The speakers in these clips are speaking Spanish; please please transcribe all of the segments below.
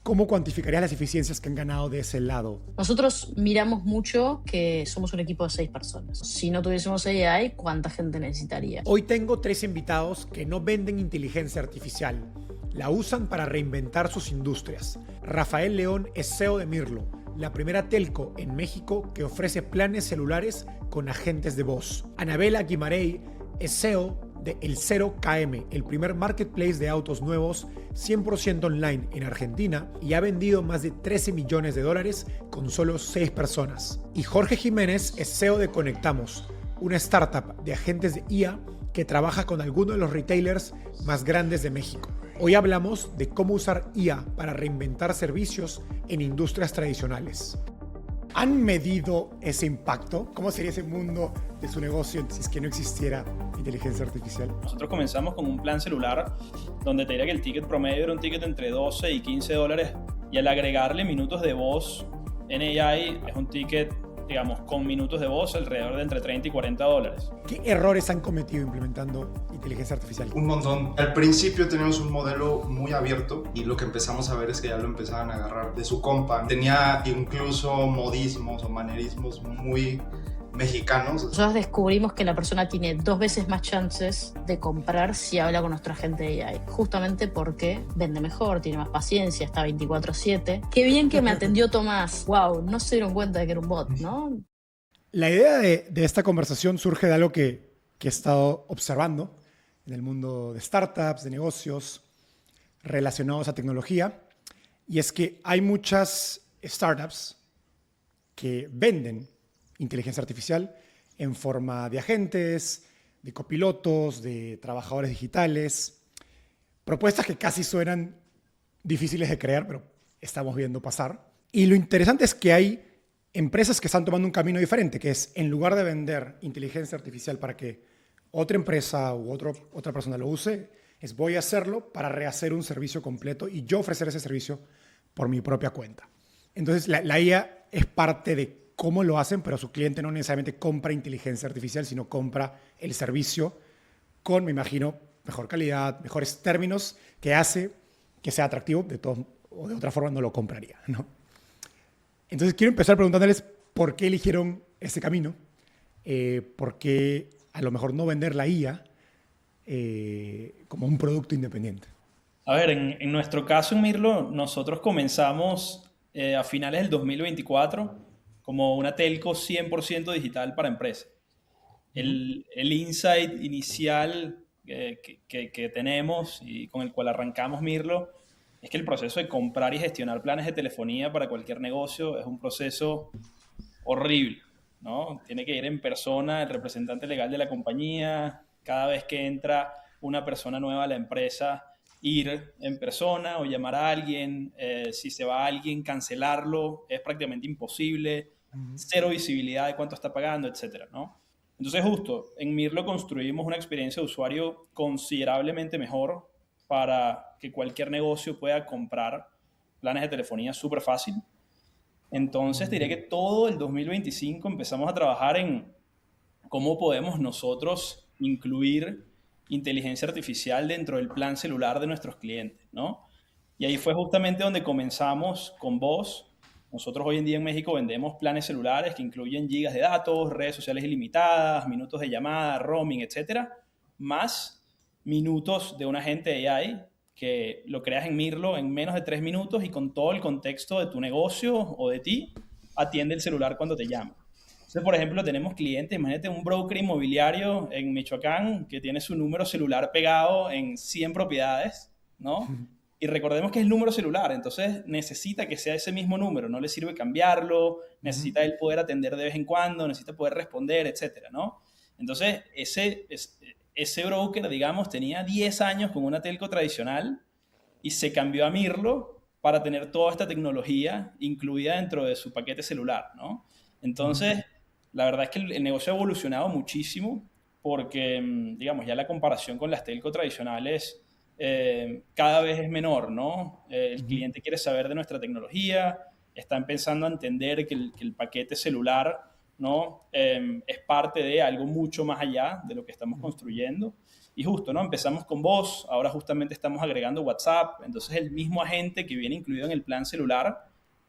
¿cómo cuantificarías las eficiencias que han ganado de ese lado? Nosotros miramos mucho que somos un equipo de 6 personas. Si no tuviésemos AI, ¿cuánta gente necesitaría? Hoy tengo 3 invitados que no venden inteligencia artificial. La usan para reinventar sus industrias. Rafael León es CEO de Mirlo, la primera telco en México que ofrece planes celulares con agentes de voz. Anabela Guimarey es CEO de El Cero KM, el primer marketplace de autos nuevos 100% online en Argentina y ha vendido más de 13 millones de dólares con solo 6 personas. Y Jorge Jiménez es CEO de Conectamos, una startup de agentes de IA que trabaja con algunos de los retailers más grandes de México. Hoy hablamos de cómo usar IA para reinventar servicios en industrias tradicionales. ¿Han medido ese impacto? ¿Cómo sería ese mundo de su negocio si es que no existiera inteligencia artificial? Nosotros comenzamos con un plan celular donde te diría que el ticket promedio era un ticket entre 12 y 15 dólares y al agregarle minutos de voz en AI es un ticket, digamos, con minutos de voz alrededor de entre 30 y 40 dólares. ¿Qué errores han cometido implementando inteligencia artificial? Un montón. Al principio teníamos un modelo muy abierto y lo que empezamos a ver es que ya lo empezaban a agarrar de su compa. Tenía incluso modismos o manerismos muy mexicanos. Nosotros descubrimos que la persona tiene 2 veces más chances de comprar si habla con nuestro agente de AI, justamente porque vende mejor, tiene más paciencia, está 24/7. Qué bien que me atendió Tomás. Wow, no se dieron cuenta de que era un bot, ¿no? La idea de esta conversación surge de algo que he estado observando en el mundo de startups, de negocios relacionados a tecnología, y es que hay muchas startups que venden inteligencia artificial en forma de agentes, de copilotos, de trabajadores digitales, propuestas que casi suenan difíciles de creer, pero estamos viendo pasar. Y lo interesante es que hay empresas que están tomando un camino diferente, que es, en lugar de vender inteligencia artificial para que otra empresa u otra persona lo use, es voy a hacerlo para rehacer un servicio completo y yo ofrecer ese servicio por mi propia cuenta. Entonces, la IA es parte de cómo lo hacen, pero su cliente no necesariamente compra inteligencia artificial, sino compra el servicio con, me imagino, mejor calidad, mejores términos, que hace que sea atractivo, o de otra forma no lo compraría, ¿no? Entonces, quiero empezar preguntándoles por qué eligieron ese camino, por qué a lo mejor no vender la IA como un producto independiente. A ver, en nuestro caso en Mirlo, nosotros comenzamos a finales del 2024 como una telco 100% digital para empresas. El insight inicial que tenemos y con el cual arrancamos Mirlo es que el proceso de comprar y gestionar planes de telefonía para cualquier negocio es un proceso horrible, ¿no? Tiene que ir en persona el representante legal de la compañía, cada vez que entra una persona nueva a la empresa, ir en persona o llamar a alguien, si se va alguien, cancelarlo, es prácticamente imposible, cero visibilidad de cuánto está pagando, etcétera, ¿no? Entonces justo, en Mirlo construimos una experiencia de usuario considerablemente mejor para que cualquier negocio pueda comprar planes de telefonía súper fácil. Entonces diría que todo el 2025 empezamos a trabajar en cómo podemos nosotros incluir inteligencia artificial dentro del plan celular de nuestros clientes, ¿no? Y ahí fue justamente donde comenzamos con Voz. Nosotros hoy en día en México vendemos planes celulares que incluyen gigas de datos, redes sociales ilimitadas, minutos de llamada, roaming, etcétera, más minutos de un agente de AI que lo creas en Mirlo en menos de 3 minutos y con todo el contexto de tu negocio o de ti, atiende el celular cuando te llama. Entonces, por ejemplo, tenemos clientes, imagínate un broker inmobiliario en Michoacán que tiene su número celular pegado en 100 propiedades, ¿no? Y recordemos que es el número celular, entonces necesita que sea ese mismo número, no le sirve cambiarlo, necesita él poder atender de vez en cuando, necesita poder responder, etcétera, ¿no? Entonces, ese broker, digamos, tenía 10 años con una telco tradicional y se cambió a Mirlo para tener toda esta tecnología incluida dentro de su paquete celular, ¿no? Entonces, la verdad es que el negocio ha evolucionado muchísimo porque, digamos, ya la comparación con las telco tradicionales cada vez es menor, ¿no? El cliente quiere saber de nuestra tecnología, está empezando a entender que el paquete celular, ¿no? Es parte de algo mucho más allá de lo que estamos construyendo Y justo, ¿no? Empezamos con voz, ahora justamente estamos agregando WhatsApp, entonces el mismo agente que viene incluido en el plan celular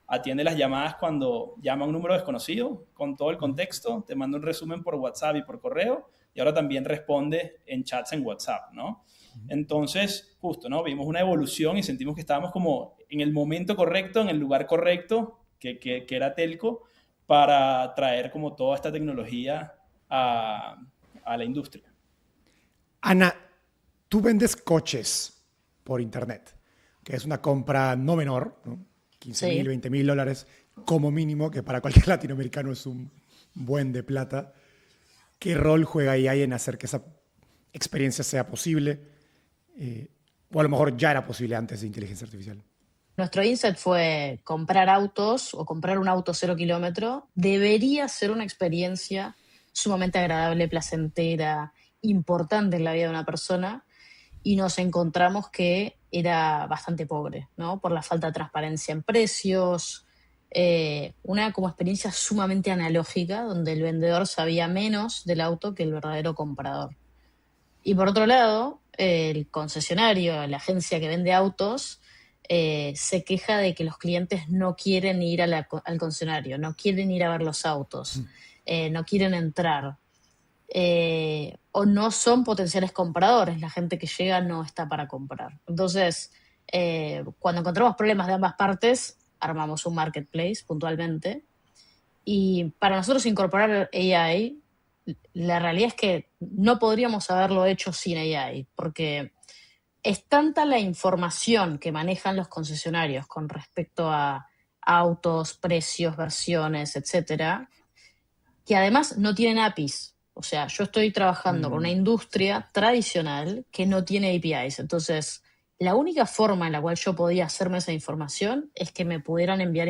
atiende las llamadas cuando llama a un número desconocido, con todo el contexto, te manda un resumen por WhatsApp y por correo, y ahora también responde en chats en WhatsApp, ¿no? Entonces, justo, ¿no? Vimos una evolución y sentimos que estábamos como en el momento correcto, en el lugar correcto, que era Telco, para traer como toda esta tecnología a la industria. Ana, tú vendes coches por internet, que es una compra no menor, ¿no? 15,000, Sí. 20,000 dólares como mínimo, que para cualquier latinoamericano es un buen de plata. ¿Qué rol juega AI en hacer que esa experiencia sea posible? O a lo mejor ya era posible antes de inteligencia artificial. Nuestro insight fue comprar autos o comprar un auto 0 kilómetro. Debería ser una experiencia sumamente agradable, placentera, importante en la vida de una persona, y nos encontramos que era bastante pobre, ¿no? Por la falta de transparencia en precios, una como experiencia sumamente analógica, donde el vendedor sabía menos del auto que el verdadero comprador. Y por otro lado, el concesionario, la agencia que vende autos, se queja de que los clientes no quieren ir al concesionario, no quieren ir a ver los autos, no quieren entrar, o no son potenciales compradores. La gente que llega no está para comprar. Entonces, cuando encontramos problemas de ambas partes, armamos un marketplace puntualmente. Y para nosotros incorporar AI, la realidad es que no podríamos haberlo hecho sin AI, porque es tanta la información que manejan los concesionarios con respecto a autos, precios, versiones, etcétera, que además no tienen APIs. O sea, yo estoy trabajando con una industria tradicional que no tiene APIs. Entonces, la única forma en la cual yo podía hacerme esa información es que me pudieran enviar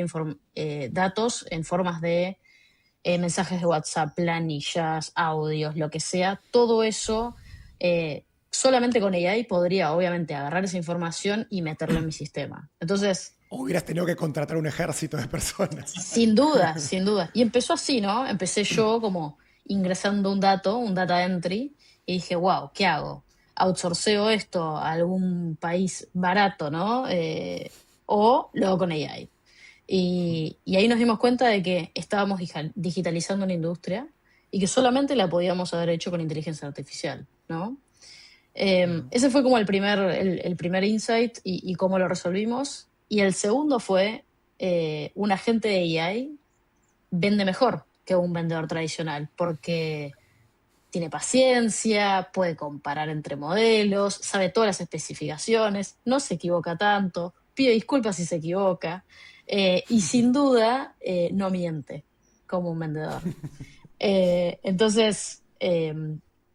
datos en formas de mensajes de WhatsApp, planillas, audios, lo que sea. Todo eso, solamente con AI podría, obviamente, agarrar esa información y meterla en mi sistema. Entonces, O hubieras tenido que contratar un ejército de personas. sin duda, sin duda. Y empezó así, ¿no? Empecé yo como ingresando un dato, un data entry, y dije, wow, ¿qué hago? Outsourceo esto a algún país barato, ¿no? O lo hago con AI. Y ahí nos dimos cuenta de que estábamos digitalizando una industria y que solamente la podíamos haber hecho con inteligencia artificial, ¿no? Ese fue como el primer insight y cómo lo resolvimos. Y el segundo fue, un agente de AI vende mejor que un vendedor tradicional, porque tiene paciencia, puede comparar entre modelos, sabe todas las especificaciones, no se equivoca tanto, pide disculpas si se equivoca, y sin duda no miente como un vendedor. Entonces,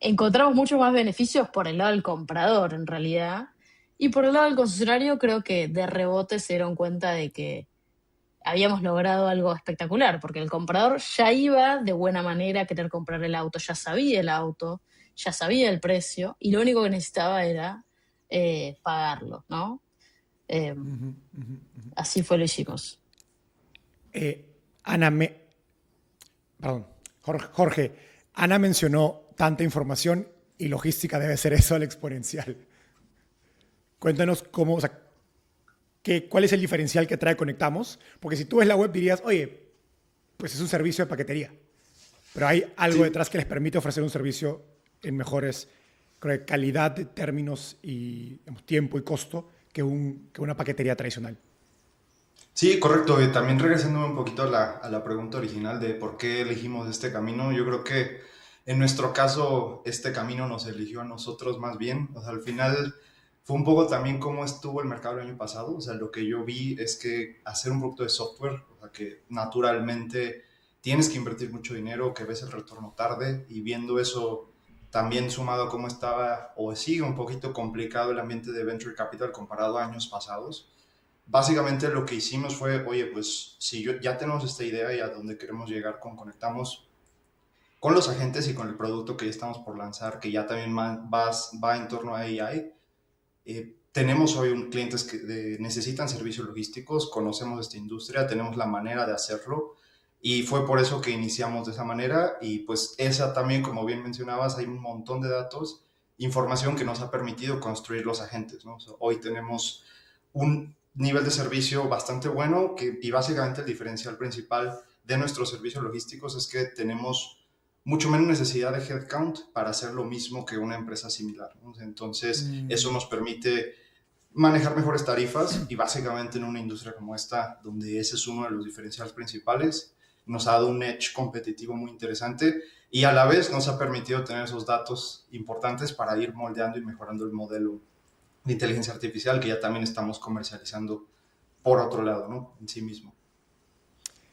encontramos muchos más beneficios por el lado del comprador, en realidad, y por el lado del concesionario creo que de rebote se dieron cuenta de que habíamos logrado algo espectacular, porque el comprador ya iba de buena manera a querer comprar el auto, ya sabía el auto, ya sabía el precio, y lo único que necesitaba era pagarlo, ¿no? Así fue, lo hicimos. Ana, perdón, Jorge, Ana mencionó tanta información y logística debe ser eso al exponencial. Cuéntanos cómo, o sea, ¿cuál es el diferencial que trae Conectamos? Porque si tú ves la web dirías, oye, pues es un servicio de paquetería, pero hay algo detrás que les permite ofrecer un servicio en mejores, creo, que calidad de términos y, digamos, tiempo y costo que una paquetería tradicional. Sí, correcto. Y también regresándome un poquito a la pregunta original de por qué elegimos este camino, yo creo que en nuestro caso este camino nos eligió a nosotros más bien. O sea, al final fue un poco también cómo estuvo el mercado el año pasado. O sea, lo que yo vi es que hacer un producto de software, o sea, que naturalmente tienes que invertir mucho dinero, que ves el retorno tarde, y viendo eso también sumado a cómo estaba o sigue un poquito complicado el ambiente de venture capital comparado a años pasados. Básicamente lo que hicimos fue, oye, pues si ya tenemos esta idea y a dónde queremos llegar con Conectamos, con los agentes y con el producto que ya estamos por lanzar, que ya también va en torno a AI, tenemos hoy clientes que necesitan servicios logísticos, conocemos esta industria, tenemos la manera de hacerlo, y fue por eso que iniciamos de esa manera. Y pues esa también, como bien mencionabas, hay un montón de datos información que nos ha permitido construir los agentes, ¿no? O sea, hoy tenemos un nivel de servicio bastante bueno y básicamente el diferencial principal de nuestros servicios logísticos es que tenemos mucho menos necesidad de headcount para hacer lo mismo que una empresa similar, ¿no? Entonces, eso nos permite manejar mejores tarifas y básicamente en una industria como esta, donde ese es uno de los diferenciales principales, nos ha dado un edge competitivo muy interesante y a la vez nos ha permitido tener esos datos importantes para ir moldeando y mejorando el modelo de inteligencia artificial que ya también estamos comercializando por otro lado, ¿no? En sí mismo.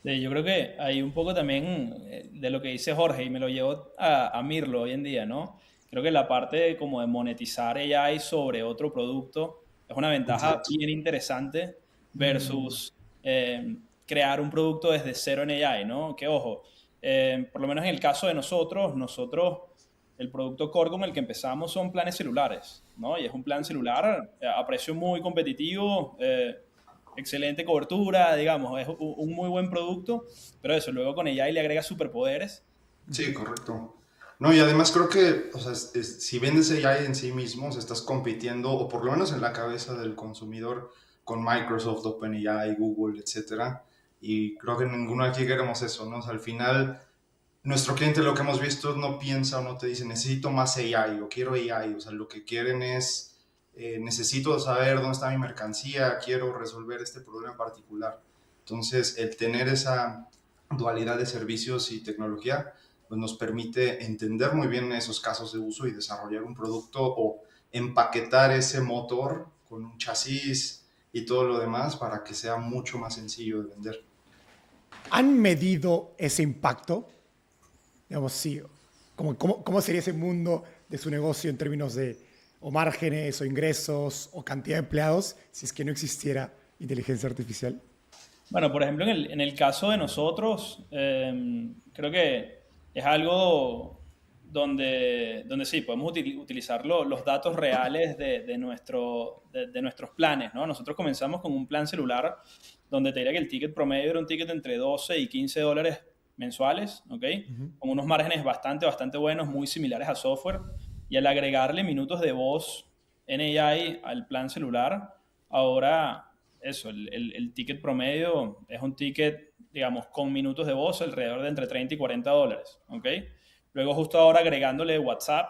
Sí, yo creo que hay un poco también de lo que dice Jorge y me lo llevo a Mirlo hoy en día, ¿no? Creo que la parte como de monetizar AI sobre otro producto es una ventaja Exacto. bien interesante versus crear un producto desde cero en AI, ¿no? Que ojo, por lo menos en el caso de nosotros, el producto core con el que empezamos son planes celulares, ¿no? Y es un plan celular a precio muy competitivo, excelente cobertura, digamos, es un muy buen producto, pero eso, luego con AI le agrega superpoderes. Sí, correcto. No, y además creo que, o sea, si vendes AI en sí mismo, o sea, estás compitiendo, o por lo menos en la cabeza del consumidor, con Microsoft, OpenAI, Google, etcétera. Y creo que ninguno aquí queremos eso, ¿no? O sea, al final, nuestro cliente lo que hemos visto no piensa o no te dice, necesito más AI o quiero AI. O sea, lo que quieren es, necesito saber dónde está mi mercancía, quiero resolver este problema en particular. Entonces, el tener esa dualidad de servicios y tecnología pues nos permite entender muy bien esos casos de uso y desarrollar un producto o empaquetar ese motor con un chasis y todo lo demás para que sea mucho más sencillo de vender. ¿Han medido ese impacto? Digamos, sí. ¿Cómo sería ese mundo de su negocio en términos de o márgenes o ingresos o cantidad de empleados si es que no existiera inteligencia artificial? Bueno, por ejemplo, en el caso de nosotros, creo que es algo donde sí, podemos utilizar los datos reales de nuestros planes, ¿no? Nosotros comenzamos con un plan celular donde te diría que el ticket promedio era un ticket entre 12 y 15 dólares mensuales, ¿ok? Ujú. Con unos márgenes bastante buenos, muy similares a software. Y al agregarle minutos de voz en AI al plan celular, ahora eso, el ticket promedio es un ticket, digamos, con minutos de voz alrededor de entre 30 y 40 dólares, ¿ok? Luego justo ahora agregándole WhatsApp,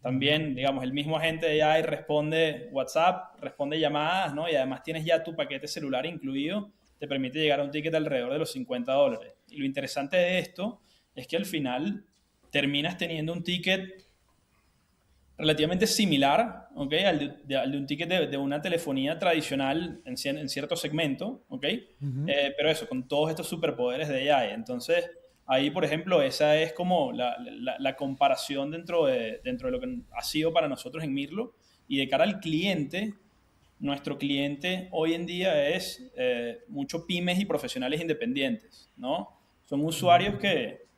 también, digamos, el mismo agente de AI responde WhatsApp, responde llamadas, ¿no? Y además tienes ya tu paquete celular incluido, te permite llegar a un ticket alrededor de los 50 dólares. Y lo interesante de esto es que al final terminas teniendo un ticket relativamente similar, ¿ok? Al de un ticket de una telefonía tradicional en cierto segmento, ¿ok? Ujú. Pero eso, con todos estos superpoderes de AI. Entonces, ahí, por ejemplo, esa es como la comparación dentro de lo que ha sido para nosotros en Mirlo. Y de cara al cliente, nuestro cliente hoy en día es mucho pymes y profesionales independientes, ¿no? Son usuarios que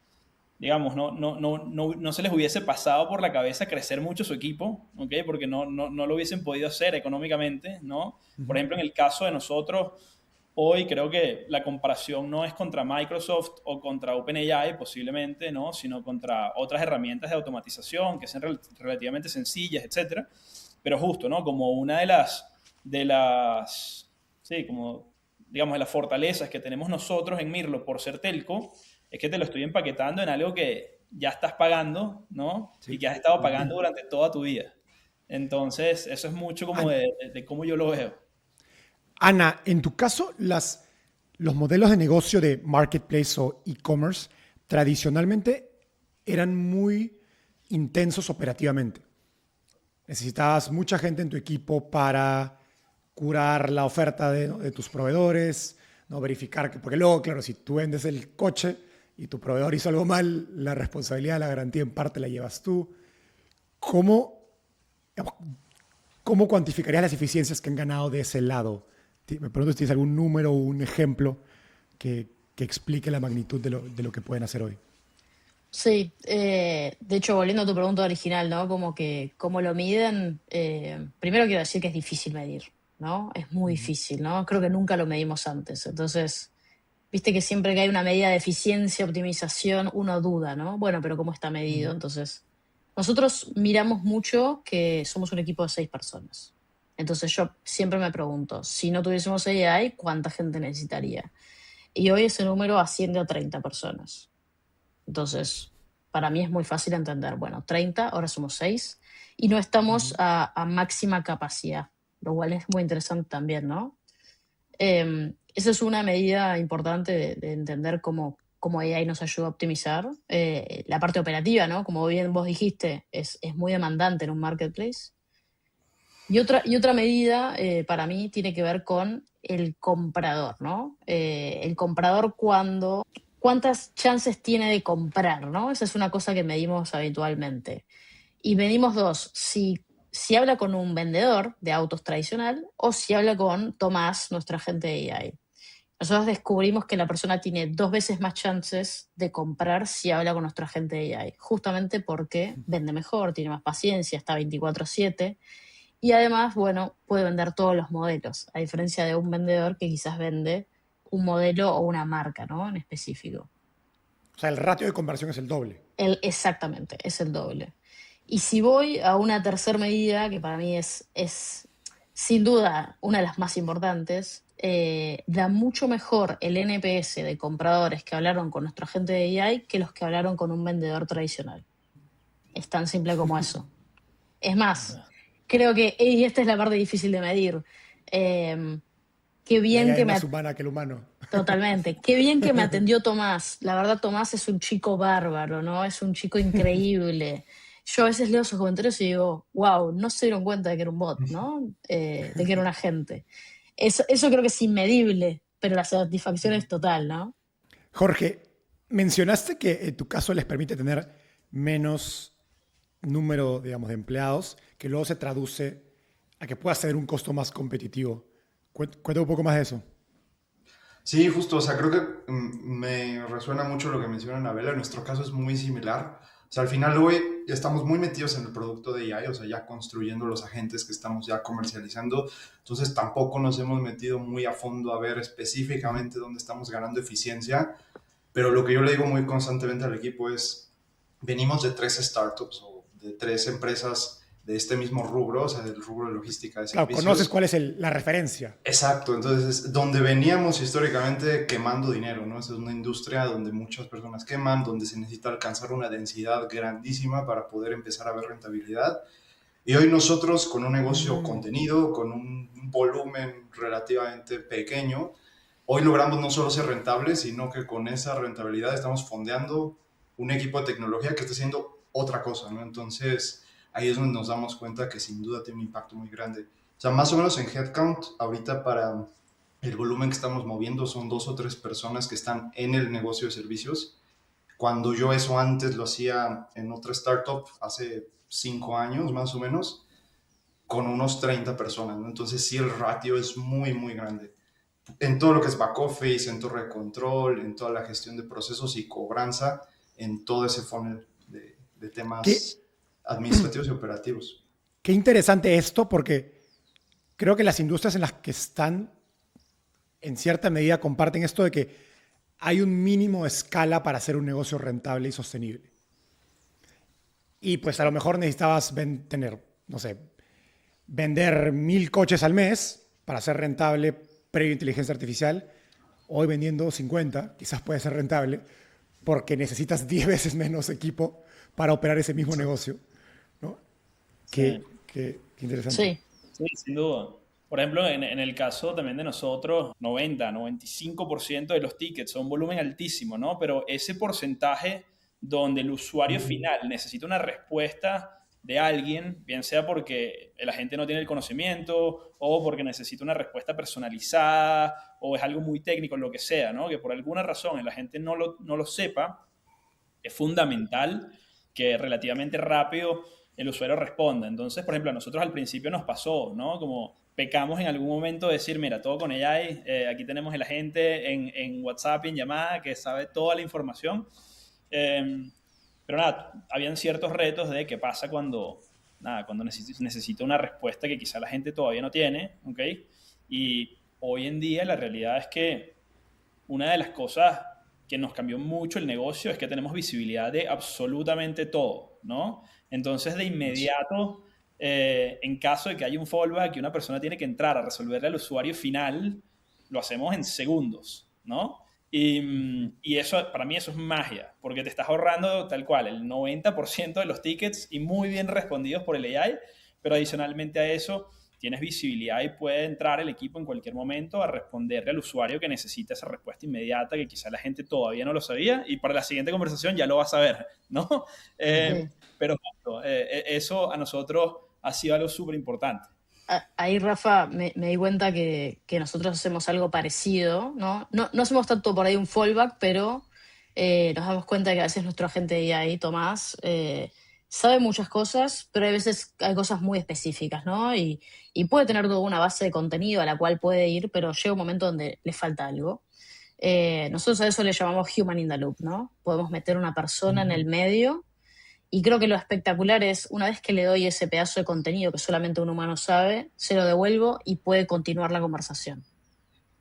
digamos, no se les hubiese pasado por la cabeza crecer mucho su equipo, ¿ok? Porque no lo hubiesen podido hacer económicamente, ¿no? Por Ujú. ejemplo, en el caso de nosotros, hoy creo que la comparación no es contra Microsoft o contra OpenAI posiblemente, ¿no? Sino contra otras herramientas de automatización que sean relativamente sencillas, etcétera. Pero justo, ¿no? Como una sí, como, digamos, de las fortalezas que tenemos nosotros en Mirlo por ser telco, es que te lo estoy empaquetando en algo que ya estás pagando, ¿no? Y Sí. que has estado pagando durante toda tu vida. Entonces, eso es mucho como An- de cómo yo lo veo. Ana, en tu caso, los modelos de negocio de marketplace o e-commerce tradicionalmente eran muy intensos operativamente. Necesitabas mucha gente en tu equipo para curar la oferta de tus proveedores, ¿no? Verificar que, porque luego, claro, si tú vendes el coche y tu proveedor hizo algo mal, la responsabilidad de la garantía en parte la llevas tú. ¿Cómo, cómo cuantificarías las eficiencias que han ganado de ese lado? Me pregunto si tienes algún número o un ejemplo que explique la magnitud de lo que pueden hacer hoy. Sí, de hecho, volviendo a tu pregunta original, ¿no? Como que, ¿cómo lo miden? Primero quiero decir que es difícil medir, ¿no? Es muy Ujú. difícil, ¿no? Creo que nunca lo medimos antes. Entonces, viste que siempre que hay una medida de eficiencia, optimización, uno duda, ¿no? Bueno, pero ¿cómo está medido? Ujú. Entonces, Nosotros miramos mucho que somos un equipo de 6 personas. Entonces yo siempre me pregunto, si no tuviésemos AI, ¿cuánta gente necesitaría? Y hoy ese número asciende a 30 personas. Entonces, para mí es muy fácil entender, bueno, 30, ahora somos 6 y no estamos a máxima capacidad, lo cual es muy interesante también, ¿no? Esa es una medida importante de entender cómo AI nos ayuda a optimizar. La parte operativa, ¿no? Como bien vos dijiste, es muy demandante en un marketplace. Y otra medida para mí tiene que ver con el comprador, ¿no? El comprador cuántas chances tiene de comprar, ¿no? Esa es una cosa que medimos habitualmente. Y medimos dos, si habla con un vendedor de autos tradicional o si habla con Tomás, nuestro agente de AI. Nosotros descubrimos que la persona tiene 2 veces más chances de comprar si habla con nuestro agente de AI, justamente porque vende mejor, tiene más paciencia, está 24/7 y además, bueno, puede vender todos los modelos, a diferencia de un vendedor que quizás vende un modelo o una marca, ¿no? En específico. O sea, el ratio de conversión es el doble. Exactamente, es el doble. Y si voy a una tercera medida, que para mí es sin duda una de las más importantes, da mucho mejor el NPS de compradores que hablaron con nuestro agente de AI que los que hablaron con un vendedor tradicional. Es tan simple como eso. Es más, creo que, y esta es la parte difícil de medir, qué La bien AI que es me... más humana que el humano. Totalmente. Qué bien que me atendió Tomás. La verdad, Tomás es un chico bárbaro, ¿no? Es un chico increíble. Yo a veces leo sus comentarios y digo, wow, no se dieron cuenta de que era un bot, ¿no? De que era un agente. Eso creo que es inmedible, pero la satisfacción es total, ¿no? Jorge, mencionaste que en tu caso les permite tener menos número, digamos, de empleados, que luego se traduce a que pueda ser un costo más competitivo. Cuéntame un poco más de eso. Sí, justo, o sea, creo que me resuena mucho lo que menciona Anabela. En nuestro caso es muy similar. O sea, al final hoy estamos muy metidos en el producto de AI, o sea, ya construyendo los agentes que estamos ya comercializando. Entonces, tampoco nos hemos metido muy a fondo a ver específicamente dónde estamos ganando eficiencia. Pero lo que yo le digo muy constantemente al equipo es, venimos de 3 startups o de 3 empresas de este mismo rubro, o sea, del rubro de logística de Claro, conoces servicios. cuál es la referencia. Exacto, entonces donde veníamos históricamente quemando dinero, ¿no? Esa es una industria donde muchas personas queman, donde se necesita alcanzar una densidad grandísima para poder empezar a ver rentabilidad. Y hoy nosotros con un negocio Mm, contenido, con un volumen relativamente pequeño, hoy logramos no solo ser rentables, sino que con esa rentabilidad estamos fondeando un equipo de tecnología que está haciendo otra cosa, ¿no? Entonces ahí es donde nos damos cuenta que sin duda tiene un impacto muy grande. O sea, más o menos en headcount, ahorita para el volumen que estamos moviendo son 2 o 3 personas que están en el negocio de servicios. Cuando yo eso antes lo hacía en otra startup, hace 5 años más o menos, con unos 30 personas, ¿no? Entonces sí, el ratio es muy, muy grande. En todo lo que es back office, en torre de control, en toda la gestión de procesos y cobranza, en todo ese funnel de qué, temas administrativos y operativos. qué interesante esto, porque creo que las industrias en las que están, en cierta medida, comparten esto de que hay un mínimo de escala para hacer un negocio rentable y sostenible. Y pues a lo mejor necesitabas tener, no sé, vender 1.000 coches al mes para ser rentable previo a inteligencia artificial. Hoy vendiendo 50, quizás puede ser rentable, porque necesitas 10 veces menos equipo para operar ese mismo Exacto. negocio, ¿no? Sí. Qué interesante. Sí, Sí, sin duda. Por ejemplo, en el caso también de nosotros, 95% de los tickets son un volumen altísimo, ¿no? Pero ese porcentaje donde el usuario final necesita una respuesta de alguien, bien sea porque el agente no tiene el conocimiento o porque necesita una respuesta personalizada o es algo muy técnico, lo que sea, ¿no? Que por alguna razón el agente no lo sepa, es fundamental que relativamente rápido el usuario responda. Entonces, por ejemplo, a nosotros al principio nos pasó, ¿no? Como pecamos en algún momento de decir, mira, todo con AI, aquí tenemos el agente en WhatsApp y en llamada que sabe toda la información. Eh, pero nada, habían ciertos retos de qué pasa cuando necesita una respuesta que quizá la gente todavía no tiene, ¿ok? Y hoy en día la realidad es que una de las cosas que nos cambió mucho el negocio es que tenemos visibilidad de absolutamente todo, ¿no? Entonces, de inmediato, en caso de que haya un fallback y una persona tiene que entrar a resolverle al usuario final, lo hacemos en segundos, ¿no? Y eso, para mí eso es magia, porque te estás ahorrando tal cual el 90% de los tickets y muy bien respondidos por el AI, pero adicionalmente a eso tienes visibilidad y puede entrar el equipo en cualquier momento a responderle al usuario que necesita esa respuesta inmediata, que quizá la gente todavía no lo sabía, y para la siguiente conversación ya lo va a saber, ¿no? Sí. Pero eso a nosotros ha sido algo súper importante. Ahí, Rafa, me di cuenta que nosotros hacemos algo parecido, ¿no? No hacemos tanto por ahí un fallback, pero nos damos cuenta que a veces nuestro agente de AI, Tomás, sabe muchas cosas, pero hay veces hay cosas muy específicas, ¿no? Y puede tener toda una base de contenido a la cual puede ir, pero llega un momento donde le falta algo. Nosotros a eso le llamamos human in the loop, ¿no? Podemos meter una persona en el medio. Y creo que lo espectacular es, una vez que le doy ese pedazo de contenido que solamente un humano sabe, se lo devuelvo y puede continuar la conversación.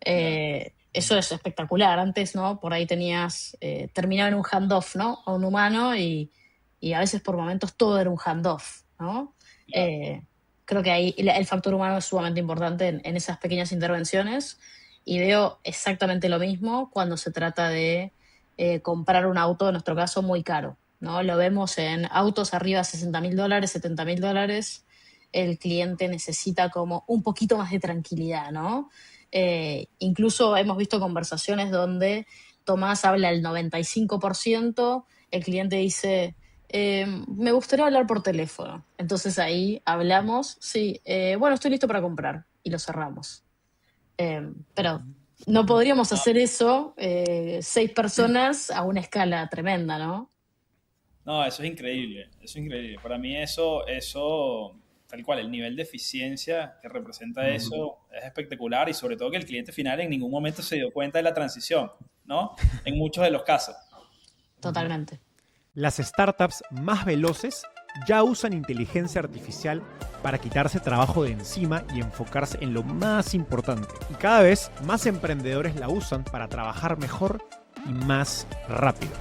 Eso es espectacular. Antes, ¿no? Por ahí tenías, terminaba en un handoff, ¿no? A un humano y a veces por momentos todo era un handoff, ¿no? Creo que ahí el factor humano es sumamente importante en esas pequeñas intervenciones y veo exactamente lo mismo cuando se trata de comprar un auto, en nuestro caso, muy caro, ¿no? Lo vemos en autos arriba de $60.000, $70.000. El cliente necesita como un poquito más de tranquilidad, ¿no? Incluso hemos visto conversaciones donde Tomás habla el 95%, el cliente dice, me gustaría hablar por teléfono. Entonces ahí hablamos, sí, bueno, estoy listo para comprar y lo cerramos. Pero no podríamos hacer eso 6 personas a una escala tremenda, ¿no? No, eso es increíble, eso es increíble. Para mí eso, tal cual, el nivel de eficiencia que representa eso es espectacular y sobre todo que el cliente final en ningún momento se dio cuenta de la transición, ¿no? En muchos de los casos. Totalmente. Las startups más veloces ya usan inteligencia artificial para quitarse trabajo de encima y enfocarse en lo más importante. Y cada vez más emprendedores la usan para trabajar mejor y más rápido.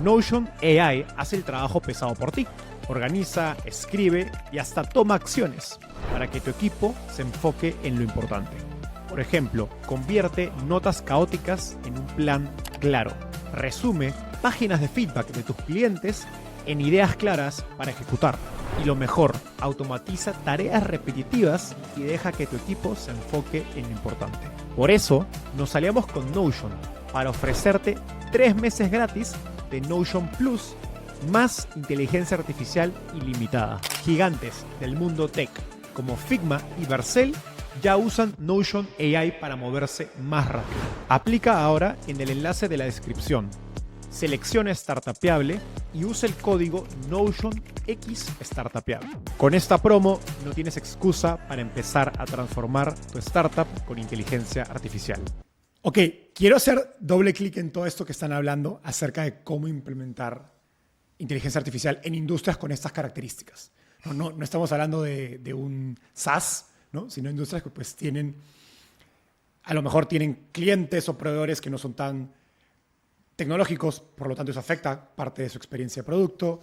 Notion AI hace el trabajo pesado por ti. Organiza, escribe y hasta toma acciones para que tu equipo se enfoque en lo importante. Por ejemplo, convierte notas caóticas en un plan claro. Resume páginas de feedback de tus clientes en ideas claras para ejecutar. Y lo mejor, automatiza tareas repetitivas y deja que tu equipo se enfoque en lo importante. Por eso, nos aliamos con Notion para ofrecerte 3 meses gratis de Notion Plus más inteligencia artificial ilimitada. Gigantes del mundo tech como Figma y Vercel ya usan Notion AI para moverse más rápido. Aplica ahora en el enlace de la descripción. Selecciona Startupeable y usa el código NotionXStartupeable. Con esta promo no tienes excusa para empezar a transformar tu startup con inteligencia artificial. Ok, quiero hacer doble clic en todo esto que están hablando acerca de cómo implementar inteligencia artificial en industrias con estas características. No estamos hablando de un SaaS, ¿no? Sino industrias que pues a lo mejor tienen clientes o proveedores que no son tan tecnológicos, por lo tanto eso afecta parte de su experiencia de producto.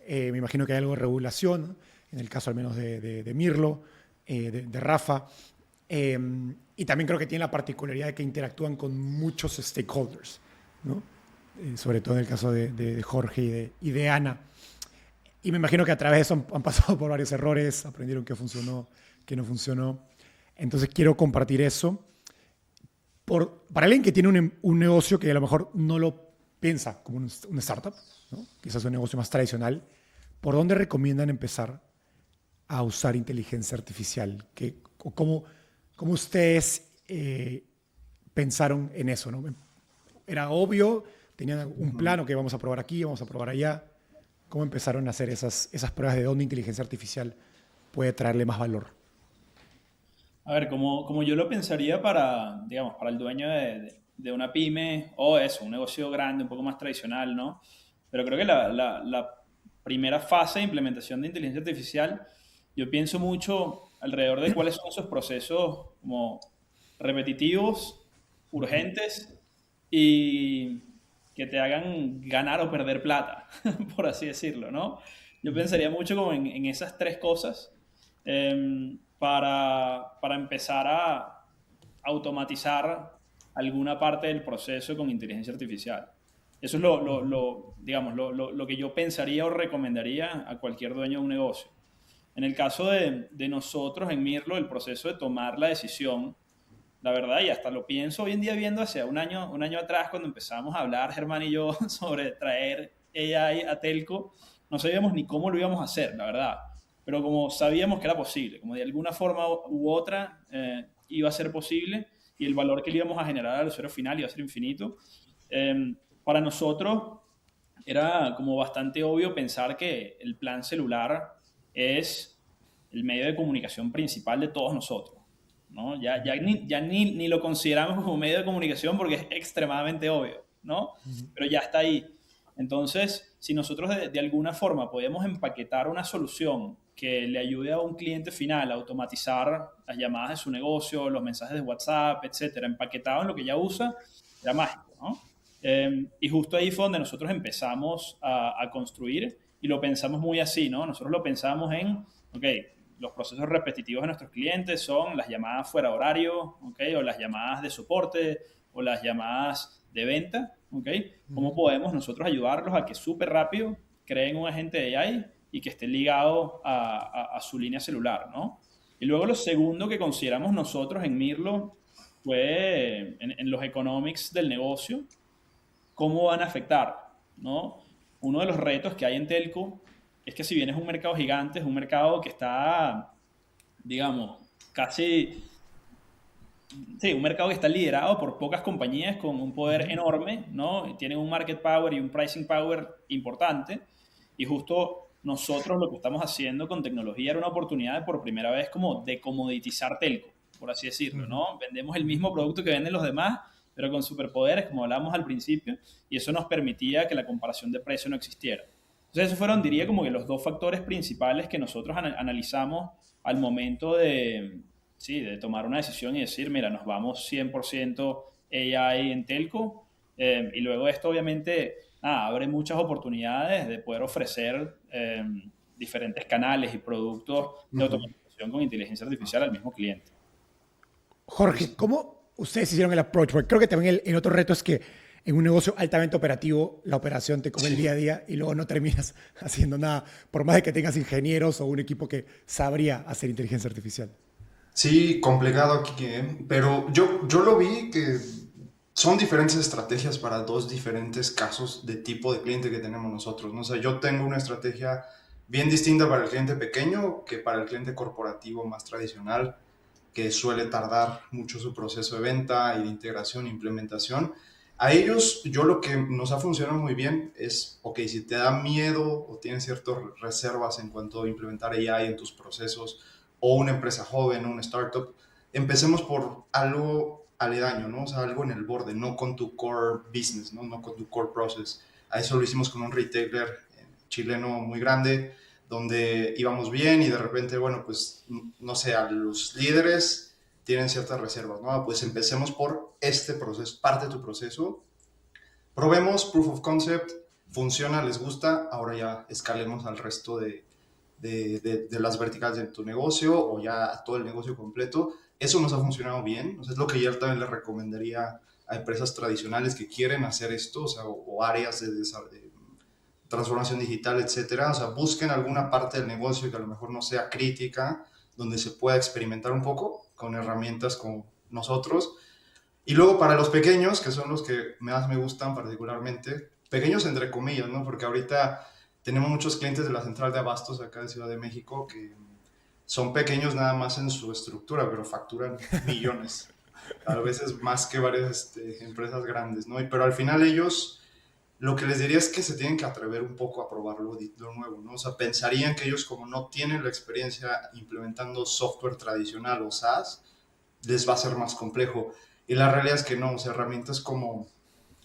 Me imagino que hay algo de regulación, ¿no? En el caso al menos de Mirlo, de Rafa. Y también creo que tiene la particularidad de que interactúan con muchos stakeholders, ¿no? Sobre todo en el caso de Jorge y de Ana. Y me imagino que a través de eso han pasado por varios errores, aprendieron qué funcionó, qué no funcionó. Entonces quiero compartir eso. Para alguien que tiene un negocio que a lo mejor no lo piensa como una startup, ¿no? Quizás un negocio más tradicional, ¿por dónde recomiendan empezar a usar inteligencia artificial? ¿Cómo ustedes pensaron en eso, ¿no? ¿Era obvio? ¿Tenían un plan? Ok, vamos a probar aquí, vamos a probar allá. ¿Cómo empezaron a hacer esas pruebas de dónde inteligencia artificial puede traerle más valor? A ver, como yo lo pensaría para, digamos, para el dueño de una pyme o eso, un negocio grande, un poco más tradicional, ¿no? Pero creo que la primera fase de implementación de inteligencia artificial, yo pienso mucho alrededor de cuáles son esos procesos como repetitivos, urgentes y que te hagan ganar o perder plata, por así decirlo, ¿no? Yo pensaría mucho como en esas tres cosas para empezar a automatizar alguna parte del proceso con inteligencia artificial. Eso es digamos, lo que yo pensaría o recomendaría a cualquier dueño de un negocio. En el caso de nosotros en Mirlo, el proceso de tomar la decisión, la verdad, y hasta lo pienso hoy en día viendo hacia un año atrás cuando empezamos a hablar, Germán y yo, sobre traer AI a Telco, no sabíamos ni cómo lo íbamos a hacer, la verdad. Pero como sabíamos que era posible, como de alguna forma u otra iba a ser posible y el valor que le íbamos a generar al usuario final iba a ser infinito, para nosotros era como bastante obvio pensar que el plan celular es el medio de comunicación principal de todos nosotros, ¿no? Ya ni lo consideramos como medio de comunicación porque es extremadamente obvio, ¿no? Pero ya está ahí. Entonces, si nosotros de alguna forma podemos empaquetar una solución que le ayude a un cliente final a automatizar las llamadas de su negocio, los mensajes de WhatsApp, etcétera, empaquetado en lo que ya usa, era mágico, ¿no? Y justo ahí fue donde nosotros empezamos a construir y lo pensamos muy así, ¿no? Nosotros lo pensamos en, ok, los procesos repetitivos de nuestros clientes son las llamadas fuera de horario, ¿ok? O las llamadas de soporte o las llamadas de venta, ¿ok? ¿Cómo podemos nosotros ayudarlos a que súper rápido creen un agente de AI y que esté ligado a su línea celular, ¿no? Y luego lo segundo que consideramos nosotros en Mirlo fue en los economics del negocio, cómo van a afectar, ¿no? Uno de los retos que hay en Telco es que si bien es un mercado gigante, es un mercado que está, digamos, casi... Sí, un mercado que está liderado por pocas compañías con un poder enorme, ¿no? Tienen un market power y un pricing power importante. Y justo nosotros lo que estamos haciendo con tecnología era una oportunidad de por primera vez como de comoditizar Telco, por así decirlo, ¿no? Vendemos el mismo producto que venden los demás, pero con superpoderes, como hablábamos al principio, y eso nos permitía que la comparación de precio no existiera. Entonces, esos fueron, diría, como que los dos factores principales que nosotros analizamos al momento sí, de tomar una decisión y decir, mira, nos vamos 100% AI en Telco, y luego esto obviamente abre muchas oportunidades de poder ofrecer diferentes canales y productos de automatización con inteligencia artificial al mismo cliente. Jorge, ¿cómo ustedes hicieron el approach? Porque creo que también el otro reto es que en un negocio altamente operativo, la operación te come el día a día y luego no terminas haciendo nada, por más de que tengas ingenieros o un equipo que sabría hacer inteligencia artificial. Sí, complicado aquí, pero yo lo vi que son diferentes estrategias para dos diferentes casos de tipo de cliente que tenemos nosotros, ¿no? O sea, yo tengo una estrategia bien distinta para el cliente pequeño que para el cliente corporativo más tradicional, que suele tardar mucho su proceso de venta y de integración e implementación. A ellos, yo lo que nos ha funcionado muy bien es, ok, si te da miedo o tienes ciertas reservas en cuanto a implementar AI en tus procesos, o una empresa joven, o una startup, empecemos por algo aledaño, ¿no? O sea, algo en el borde, no con tu core business, ¿no? No con tu core process. A eso lo hicimos con un retailer chileno muy grande, donde íbamos bien y de repente, bueno, pues, no sé, a los líderes tienen ciertas reservas, ¿no? Pues empecemos por este proceso, parte de tu proceso, probemos, proof of concept, funciona, les gusta, ahora ya escalemos al resto de las verticales de tu negocio o ya a todo el negocio completo. Eso nos ha funcionado bien, o sea, es lo que yo también le recomendaría a empresas tradicionales que quieren hacer esto, o sea, o áreas de transformación digital, etcétera. O sea, busquen alguna parte del negocio que a lo mejor no sea crítica, donde se pueda experimentar un poco con herramientas como nosotros. Y luego para los pequeños, que son los que más me gustan particularmente, pequeños entre comillas, ¿no? Porque ahorita tenemos muchos clientes de la central de abastos acá de Ciudad de México que son pequeños nada más en su estructura, pero facturan millones. A veces más que varias empresas grandes, ¿no? Pero al final ellos, lo que les diría es que se tienen que atrever un poco a probar lo nuevo, ¿no? O sea, pensarían que ellos, como no tienen la experiencia implementando software tradicional o SaaS, les va a ser más complejo. Y la realidad es que no, o sea, herramientas como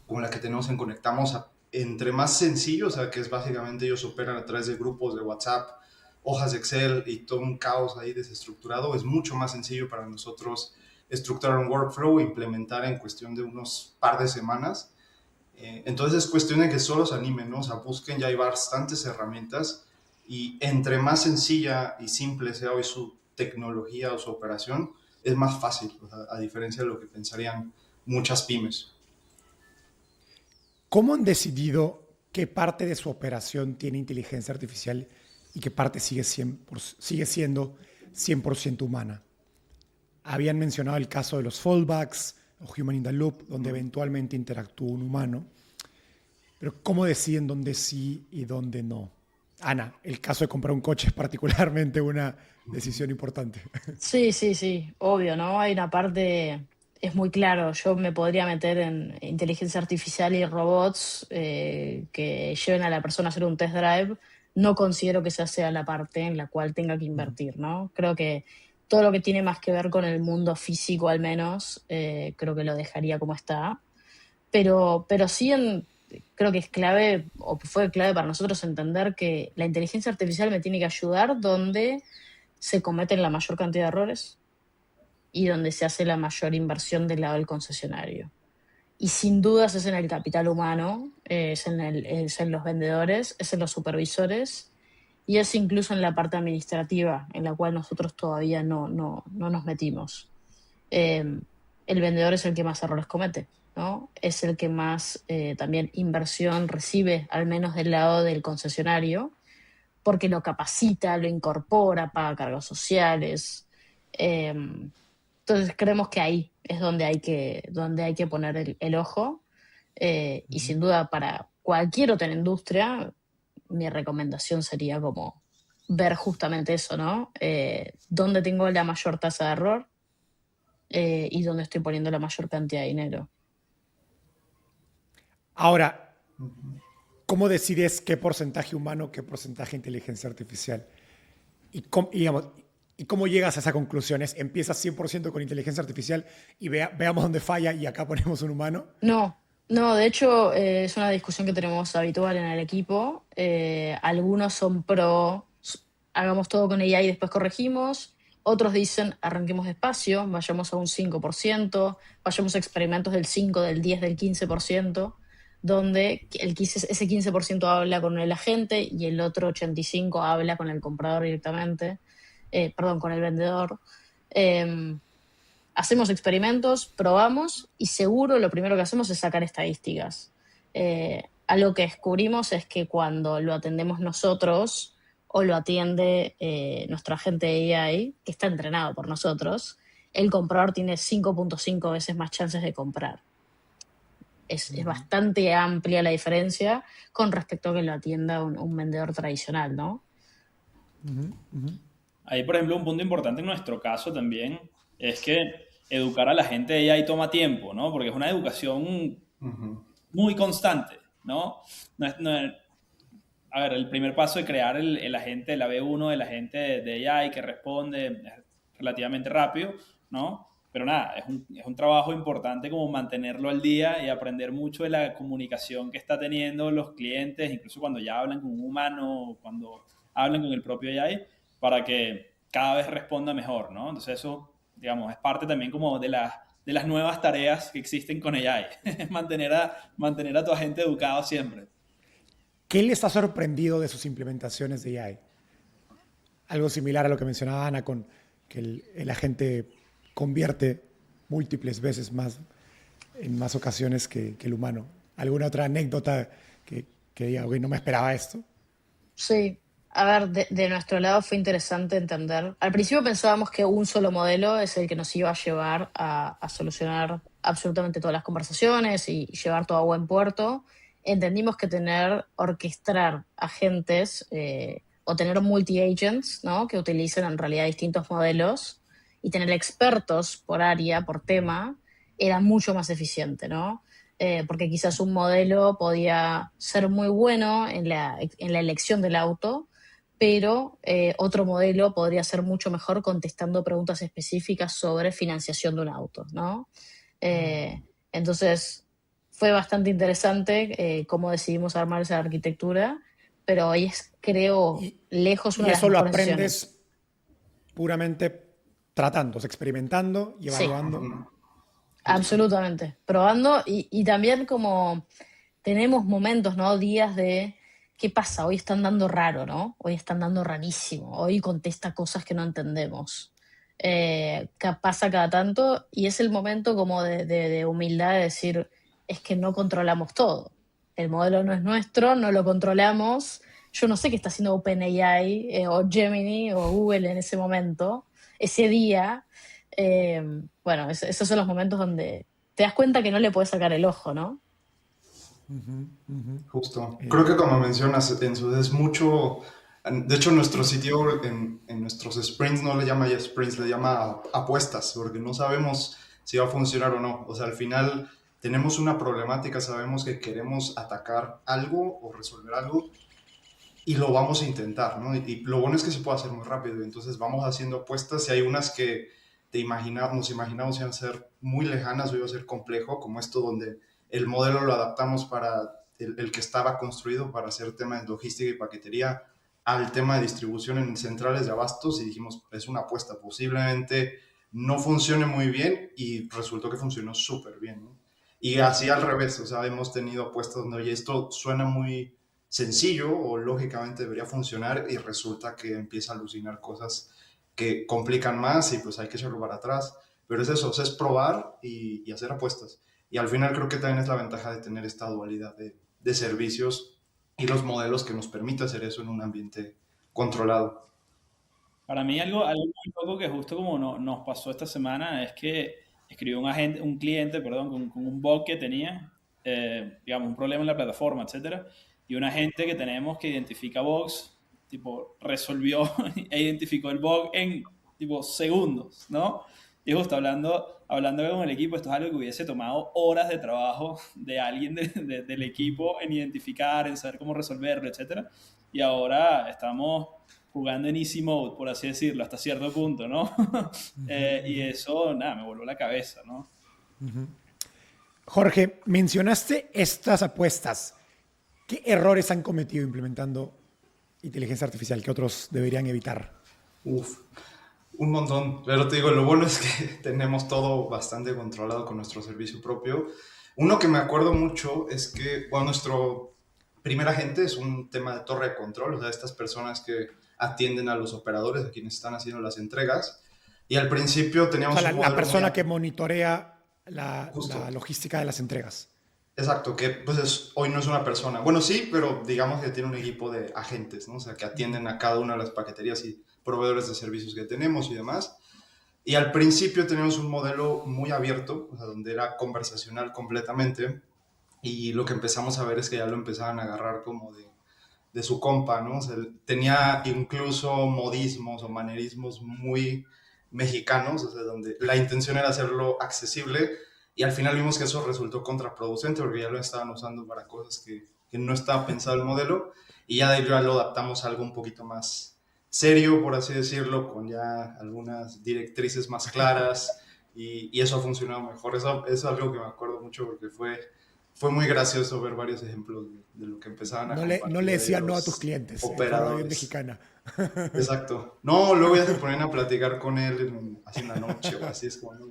la que tenemos en Conectamos, entre más sencillo, o sea, que es básicamente ellos operan a través de grupos de WhatsApp, hojas de Excel y todo un caos ahí desestructurado, es mucho más sencillo para nosotros estructurar un workflow e implementar en cuestión de unos par de semanas. Entonces es cuestión de que solo se animen, ¿no? O sea, busquen, ya hay bastantes herramientas y entre más sencilla y simple sea hoy su tecnología o su operación, es más fácil, o sea, a diferencia de lo que pensarían muchas pymes. ¿Cómo han decidido qué parte de su operación tiene inteligencia artificial y qué parte sigue siendo 100% humana? Habían mencionado el caso de los fallbacks o Human in the Loop, donde eventualmente interactúa un humano. Pero ¿cómo deciden dónde sí y dónde no? Ana, el caso de comprar un coche es particularmente una decisión importante. Sí, sí, sí, obvio, ¿no? Hay una parte, es muy claro, yo me podría meter en inteligencia artificial y robots que lleven a la persona a hacer un test drive. No considero que esa sea la parte en la cual tenga que invertir, ¿no? Creo que todo lo que tiene más que ver con el mundo físico, al menos, creo que lo dejaría como está. Pero sí creo que es clave, o fue clave para nosotros entender que la inteligencia artificial me tiene que ayudar donde se cometen la mayor cantidad de errores y donde se hace la mayor inversión del lado del concesionario. Y sin dudas es en el capital humano, es en los vendedores, es en los supervisores y es incluso en la parte administrativa, en la cual nosotros todavía no nos metimos. El vendedor es el que más errores comete, ¿no? Es el que más también inversión recibe, al menos del lado del concesionario, porque lo capacita, lo incorpora, paga cargos sociales. Entonces creemos que ahí es donde hay que poner el ojo. Y sin duda para cualquier otra industria, mi recomendación sería como ver justamente eso, ¿no? Dónde tengo la mayor tasa de error y dónde estoy poniendo la mayor cantidad de dinero. Ahora, ¿cómo decides qué porcentaje humano, qué porcentaje inteligencia artificial? ¿Y cómo llegas a esa conclusión? ¿Empiezas 100% con inteligencia artificial y veamos dónde falla y acá ponemos un humano? No, no, de hecho es una discusión que tenemos habitual en el equipo. Algunos son hagamos todo con ella y después corregimos. Otros dicen, arranquemos despacio, vayamos a un 5%, vayamos a experimentos del 5, del 10, del 15%, donde ese 15% habla con el agente y el otro 85% habla con el comprador directamente, perdón, con el vendedor. Hacemos experimentos, probamos y seguro lo primero que hacemos es sacar estadísticas. Algo que descubrimos es que cuando lo atendemos nosotros o lo atiende nuestro agente de AI, que está entrenado por nosotros, el comprador tiene 5.5 veces más chances de comprar. Es bastante amplia la diferencia con respecto a que lo atienda un vendedor tradicional, ¿no? Ahí, por ejemplo, un punto importante en nuestro caso también es que educar a la gente de ahí toma tiempo, ¿no? Porque es una educación muy constante, ¿no? A ver, el primer paso de crear el agente, la B1 del agente de AI que responde es relativamente rápido, ¿no? Pero nada, es un trabajo importante como mantenerlo al día y aprender mucho de la comunicación que está teniendo los clientes, incluso cuando ya hablan con un humano, cuando hablan con el propio AI, para que cada vez responda mejor, ¿no? Entonces eso, digamos, es parte también como de las nuevas tareas que existen con AI, mantener a tu agente educado siempre. ¿Qué les ha sorprendido de sus implementaciones de AI? Algo similar a lo que mencionaba Ana, con que el agente convierte múltiples veces más en más ocasiones que el humano. ¿Alguna otra anécdota que diga, no me esperaba esto? Sí, a ver, de nuestro lado fue interesante entender. Al principio pensábamos que un solo modelo es el que nos iba a llevar a solucionar absolutamente todas las conversaciones y llevar todo a buen puerto. Entendimos que orquestar agentes o tener multi-agents, ¿no? Que utilicen en realidad distintos modelos y tener expertos por área, por tema, era mucho más eficiente, ¿no? Porque quizás un modelo podía ser muy bueno en la elección del auto, pero otro modelo podría ser mucho mejor contestando preguntas específicas sobre financiación de un auto, ¿no? Entonces, fue bastante interesante cómo decidimos armar esa arquitectura, pero hoy es, creo, lejos una de las eso lo mejores decisiones. aprendes puramente tratando, experimentando y evaluando. Sí. Absolutamente, probando y también como tenemos momentos, ¿no? Días de, ¿qué pasa? Hoy están dando raro, ¿no? Hoy están dando rarísimo. Hoy contesta cosas que no entendemos. Pasa cada tanto y es el momento como de humildad de decir, es que no controlamos todo. El modelo no es nuestro, no lo controlamos. Yo no sé qué está haciendo OpenAI o Gemini o Google en ese momento, ese día. Bueno, esos son los momentos donde te das cuenta que no le puedes sacar el ojo, ¿no? Justo. Creo que como mencionas, Enzo, es mucho. De hecho, nuestro sitio en nuestros sprints no le llama ya sprints, le llama apuestas, porque no sabemos si va a funcionar o no. O sea, al final tenemos una problemática, sabemos que queremos atacar algo o resolver algo y lo vamos a intentar, ¿no? Y lo bueno es que se puede hacer muy rápido. Entonces vamos haciendo apuestas y hay unas que nos imaginamos iban a ser muy lejanas o iba a ser complejo, como esto donde el modelo lo adaptamos para el que estaba construido para hacer temas de logística y paquetería al tema de distribución en centrales de abastos y dijimos, es una apuesta, posiblemente no funcione muy bien y resultó que funcionó súper bien, ¿no? Y así al revés, o sea, hemos tenido apuestas donde, oye, esto suena muy sencillo o lógicamente debería funcionar y resulta que empieza a alucinar cosas que complican más y pues hay que echarlo para atrás. Pero es eso, o sea, es probar y hacer apuestas. Y al final creo que también es la ventaja de tener esta dualidad de servicios y los modelos que nos permite hacer eso en un ambiente controlado. Para mí algo muy poco que justo como nos pasó esta semana es que escribió un cliente, perdón, con un bug que tenía, digamos, un problema en la plataforma, etcétera, y un agente que tenemos que identifica bugs, tipo, resolvió e identificó el bug en, tipo, segundos, ¿no? Y justo hablando con el equipo, esto es algo que hubiese tomado horas de trabajo de alguien del equipo en identificar, en saber cómo resolverlo, etcétera. Y ahora estamos jugando en easy mode, por así decirlo, hasta cierto punto, ¿no? Y eso, nada, me voló la cabeza, ¿no? Jorge, mencionaste estas apuestas. ¿Qué errores han cometido implementando inteligencia artificial que otros deberían evitar? Uf, un montón, pero te digo, lo bueno es que tenemos todo bastante controlado con nuestro servicio propio. Uno que me acuerdo mucho es que, bueno, nuestro primer agente es un tema de torre de control, o sea, estas personas que atienden a los operadores, a quienes están haciendo las entregas. Y al principio O teníamos sea, un la modelo persona muy que monitorea la justo. logística de las entregas. Exacto, que pues hoy no es una persona. Bueno, sí, pero digamos que tiene un equipo de agentes, ¿no? O sea, que atienden a cada una de las paqueterías y proveedores de servicios que tenemos y demás. Y al principio teníamos un modelo muy abierto, o sea, donde era conversacional completamente. Y lo que empezamos a ver es que ya lo empezaban a agarrar como de su compa, ¿no? O sea, tenía incluso modismos o manerismos muy mexicanos, o sea, donde la intención era hacerlo accesible y al final vimos que eso resultó contraproducente porque ya lo estaban usando para cosas que no estaba pensado el modelo y ya de ahí ya lo adaptamos a algo un poquito más serio, por así decirlo, con ya algunas directrices más claras y eso ha funcionado mejor. Eso es algo que me acuerdo mucho porque fue muy gracioso ver varios ejemplos de lo que empezaban a No le compartir ahí decías no a tus los clientes, en forma bien operadores. mexicana. Exacto. No, luego ya se ponen a platicar con él así en la noche o así, es como, no,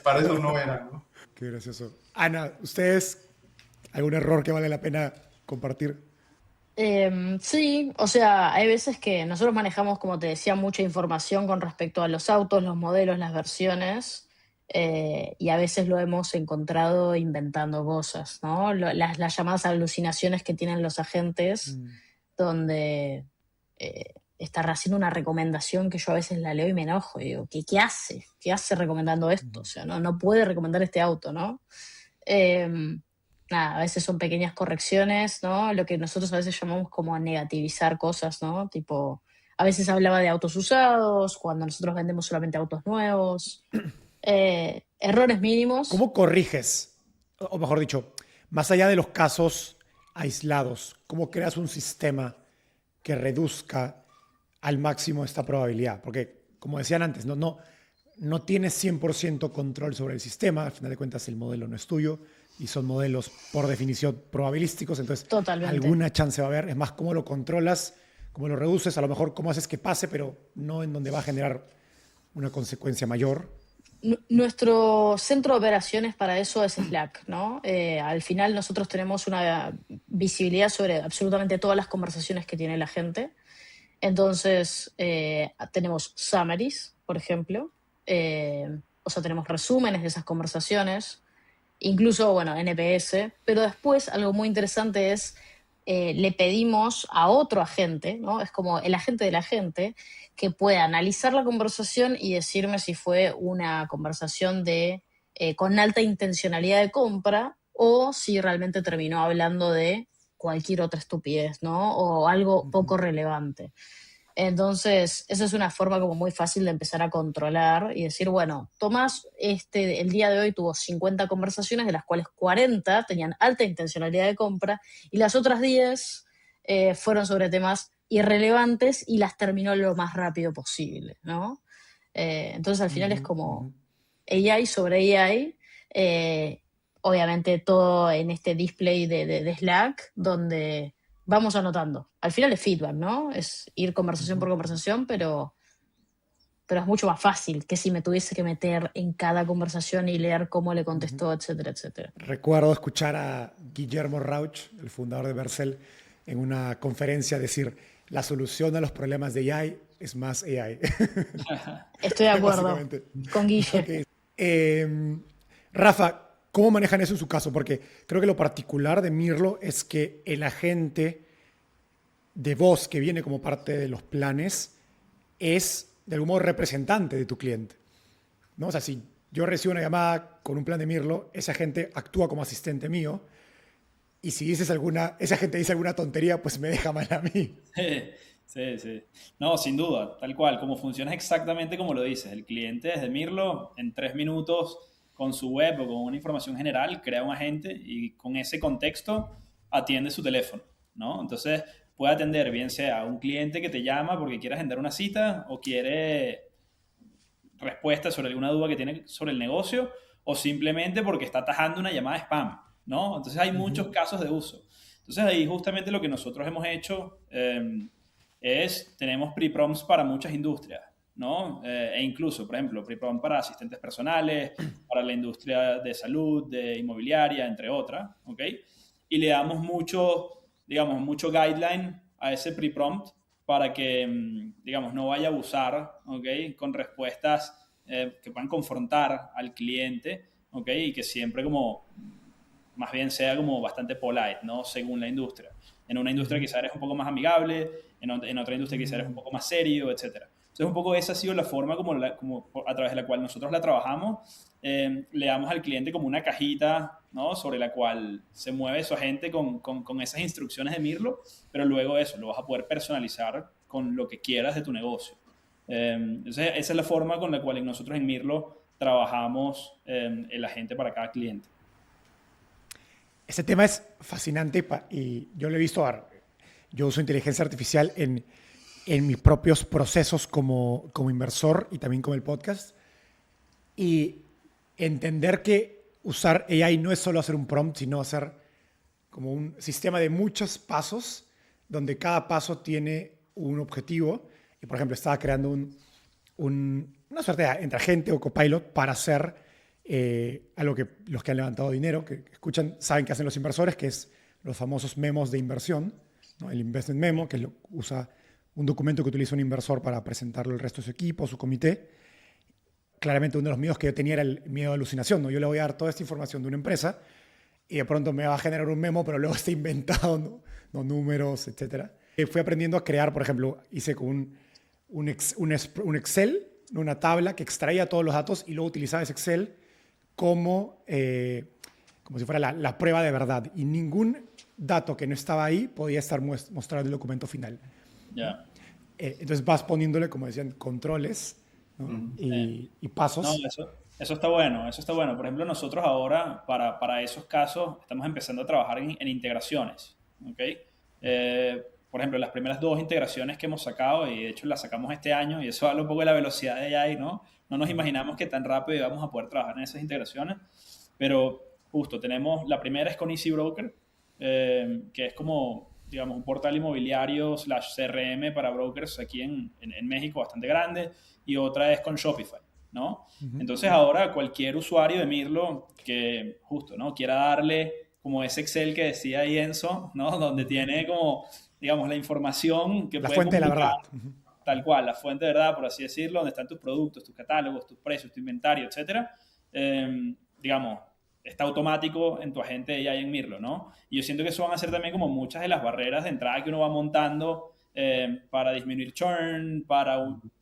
para eso no era, ¿no? Qué gracioso. Ana, ¿ustedes algún error que vale la pena compartir? Sí, o sea, hay veces que nosotros manejamos, como te decía, mucha información con respecto a los autos, los modelos, las versiones, y a veces lo hemos encontrado inventando cosas, ¿no? Las llamadas alucinaciones que tienen los agentes, donde está haciendo una recomendación que yo a veces la leo y me enojo, y digo, ¿qué hace? ¿Qué hace recomendando esto? O sea, no puede recomendar este auto, ¿no? Nada, a veces son pequeñas correcciones, ¿no? Lo que nosotros a veces llamamos como negativizar cosas, ¿no? Tipo, a veces hablaba de autos usados, cuando nosotros vendemos solamente autos nuevos. Errores mínimos. ¿Cómo corriges? O mejor dicho, más allá de los casos aislados, ¿cómo creas un sistema que reduzca al máximo esta probabilidad? Porque, como decían antes, no tienes 100% control sobre el sistema. Al final de cuentas, el modelo no es tuyo y son modelos, por definición, probabilísticos. Entonces, Totalmente. alguna chance va a haber. Es más, cómo lo controlas, cómo lo reduces, a lo mejor cómo haces que pase, pero no en donde va a generar una consecuencia mayor. Nuestro centro de operaciones para eso es Slack, ¿no? Al final nosotros tenemos una visibilidad sobre absolutamente todas las conversaciones que tiene la gente. Entonces, tenemos summaries, por ejemplo. O sea, tenemos resúmenes de esas conversaciones, incluso, bueno, NPS. Pero después, algo muy interesante es, le pedimos a otro agente, ¿no? Es como el agente del agente, que pueda analizar la conversación y decirme si fue una conversación con alta intencionalidad de compra o si realmente terminó hablando de cualquier otra estupidez, ¿no? O algo poco relevante. Entonces, esa es una forma como muy fácil de empezar a controlar y decir, bueno, Tomás, el día de hoy tuvo 50 conversaciones, de las cuales 40 tenían alta intencionalidad de compra y las otras 10 fueron sobre temas irrelevantes y las terminó lo más rápido posible, ¿no? Entonces, al final es como AI sobre AI, obviamente todo en este display de Slack, donde vamos anotando. Al final es feedback, ¿no? Es ir conversación por conversación, pero es mucho más fácil que si me tuviese que meter en cada conversación y leer cómo le contestó, etcétera, etcétera. Recuerdo escuchar a Guillermo Rauch, el fundador de Vercel, en una conferencia decir, la solución a los problemas de AI es más AI. Estoy de acuerdo con Guille. Okay. Rafa, ¿cómo manejan eso en su caso? Porque creo que lo particular de Mirlo es que el agente de voz que viene como parte de los planes es de algún modo representante de tu cliente, ¿no? O sea, si yo recibo una llamada con un plan de Mirlo, ese agente actúa como asistente mío y si ese agente dice alguna tontería, pues me deja mal a mí. Sí, sí. No, sin duda, tal cual, como funciona exactamente como lo dices. El cliente desde Mirlo, en 3 minutos, con su web o con una información general, crea un agente y con ese contexto atiende su teléfono, ¿no? Entonces, puede atender bien sea a un cliente que te llama porque quiere agendar una cita o quiere respuesta sobre alguna duda que tiene sobre el negocio o simplemente porque está atajando una llamada spam, ¿no? Entonces, hay muchos casos de uso. Entonces, ahí justamente lo que nosotros hemos hecho tenemos pre-prompts para muchas industrias, ¿no? E incluso, por ejemplo, pre-prompt para asistentes personales, para la industria de salud, de inmobiliaria, entre otras, ¿ok? Y le damos mucho guideline a ese pre-prompt para que, digamos, no vaya a abusar, ¿ok? Con respuestas que puedan confrontar al cliente, ¿ok? Y que siempre como, más bien sea como bastante polite, ¿no? Según la industria. En una industria quizás eres un poco más amigable, en otra industria quizás eres un poco más serio, etc. Entonces, un poco esa ha sido la forma como a través de la cual nosotros la trabajamos. Le damos al cliente como una cajita, ¿no? Sobre la cual se mueve su agente con esas instrucciones de Mirlo, pero luego eso lo vas a poder personalizar con lo que quieras de tu negocio. Entonces, esa es la forma con la cual nosotros en Mirlo trabajamos el agente para cada cliente. Ese tema es fascinante y yo lo he visto. Yo uso inteligencia artificial en mis propios procesos como inversor y también como el podcast. Y entender que usar AI no es solo hacer un prompt, sino hacer como un sistema de muchos pasos, donde cada paso tiene un objetivo. Y, por ejemplo, estaba creando una suerte entre agente o copilot para hacer algo que los que han levantado dinero, que escuchan, saben que hacen los inversores, que es los famosos memos de inversión, ¿no? El investment memo, que usa un documento que utiliza un inversor para presentarlo al resto de su equipo, su comité. Claramente uno de los miedos que yo tenía era el miedo de alucinación, ¿no? Yo le voy a dar toda esta información de una empresa y de pronto me va a generar un memo, pero luego está inventado, ¿no? No números, etc. Fui aprendiendo a crear, por ejemplo, hice con un Excel, una tabla que extraía todos los datos y luego utilizaba ese Excel como si fuera la prueba de verdad. Y ningún dato que no estaba ahí podía estar mostrado en el documento final. Yeah. Entonces vas poniéndole, como decían, controles, ¿no? y pasos. No, eso está bueno, eso está bueno. Por ejemplo, nosotros ahora, para esos casos, estamos empezando a trabajar en integraciones, ¿ok? Por ejemplo, las primeras 2 integraciones que hemos sacado, y de hecho las sacamos este año, y eso habla un poco de la velocidad de AI, ¿no? No nos imaginamos que tan rápido íbamos a poder trabajar en esas integraciones, pero justo tenemos, la primera es con Easy Broker, que es como, digamos, un portal inmobiliario / CRM para brokers aquí en México bastante grande, y otra es con Shopify, ¿no? Ujú. Entonces ahora cualquier usuario de Mirlo que justo, ¿no? Quiera darle como ese Excel que decía ahí Enzo, ¿no? Donde tiene como, digamos, la información que La puede fuente de la comunicar, verdad. Ujú. tal cual, la fuente de verdad, por así decirlo, donde están tus productos, tus catálogos, tus precios, tu inventario, etcétera, digamos, está automático en tu agente de AI en Mirlo, ¿no? Y yo siento que eso van a ser también como muchas de las barreras de entrada que uno va montando para disminuir churn, para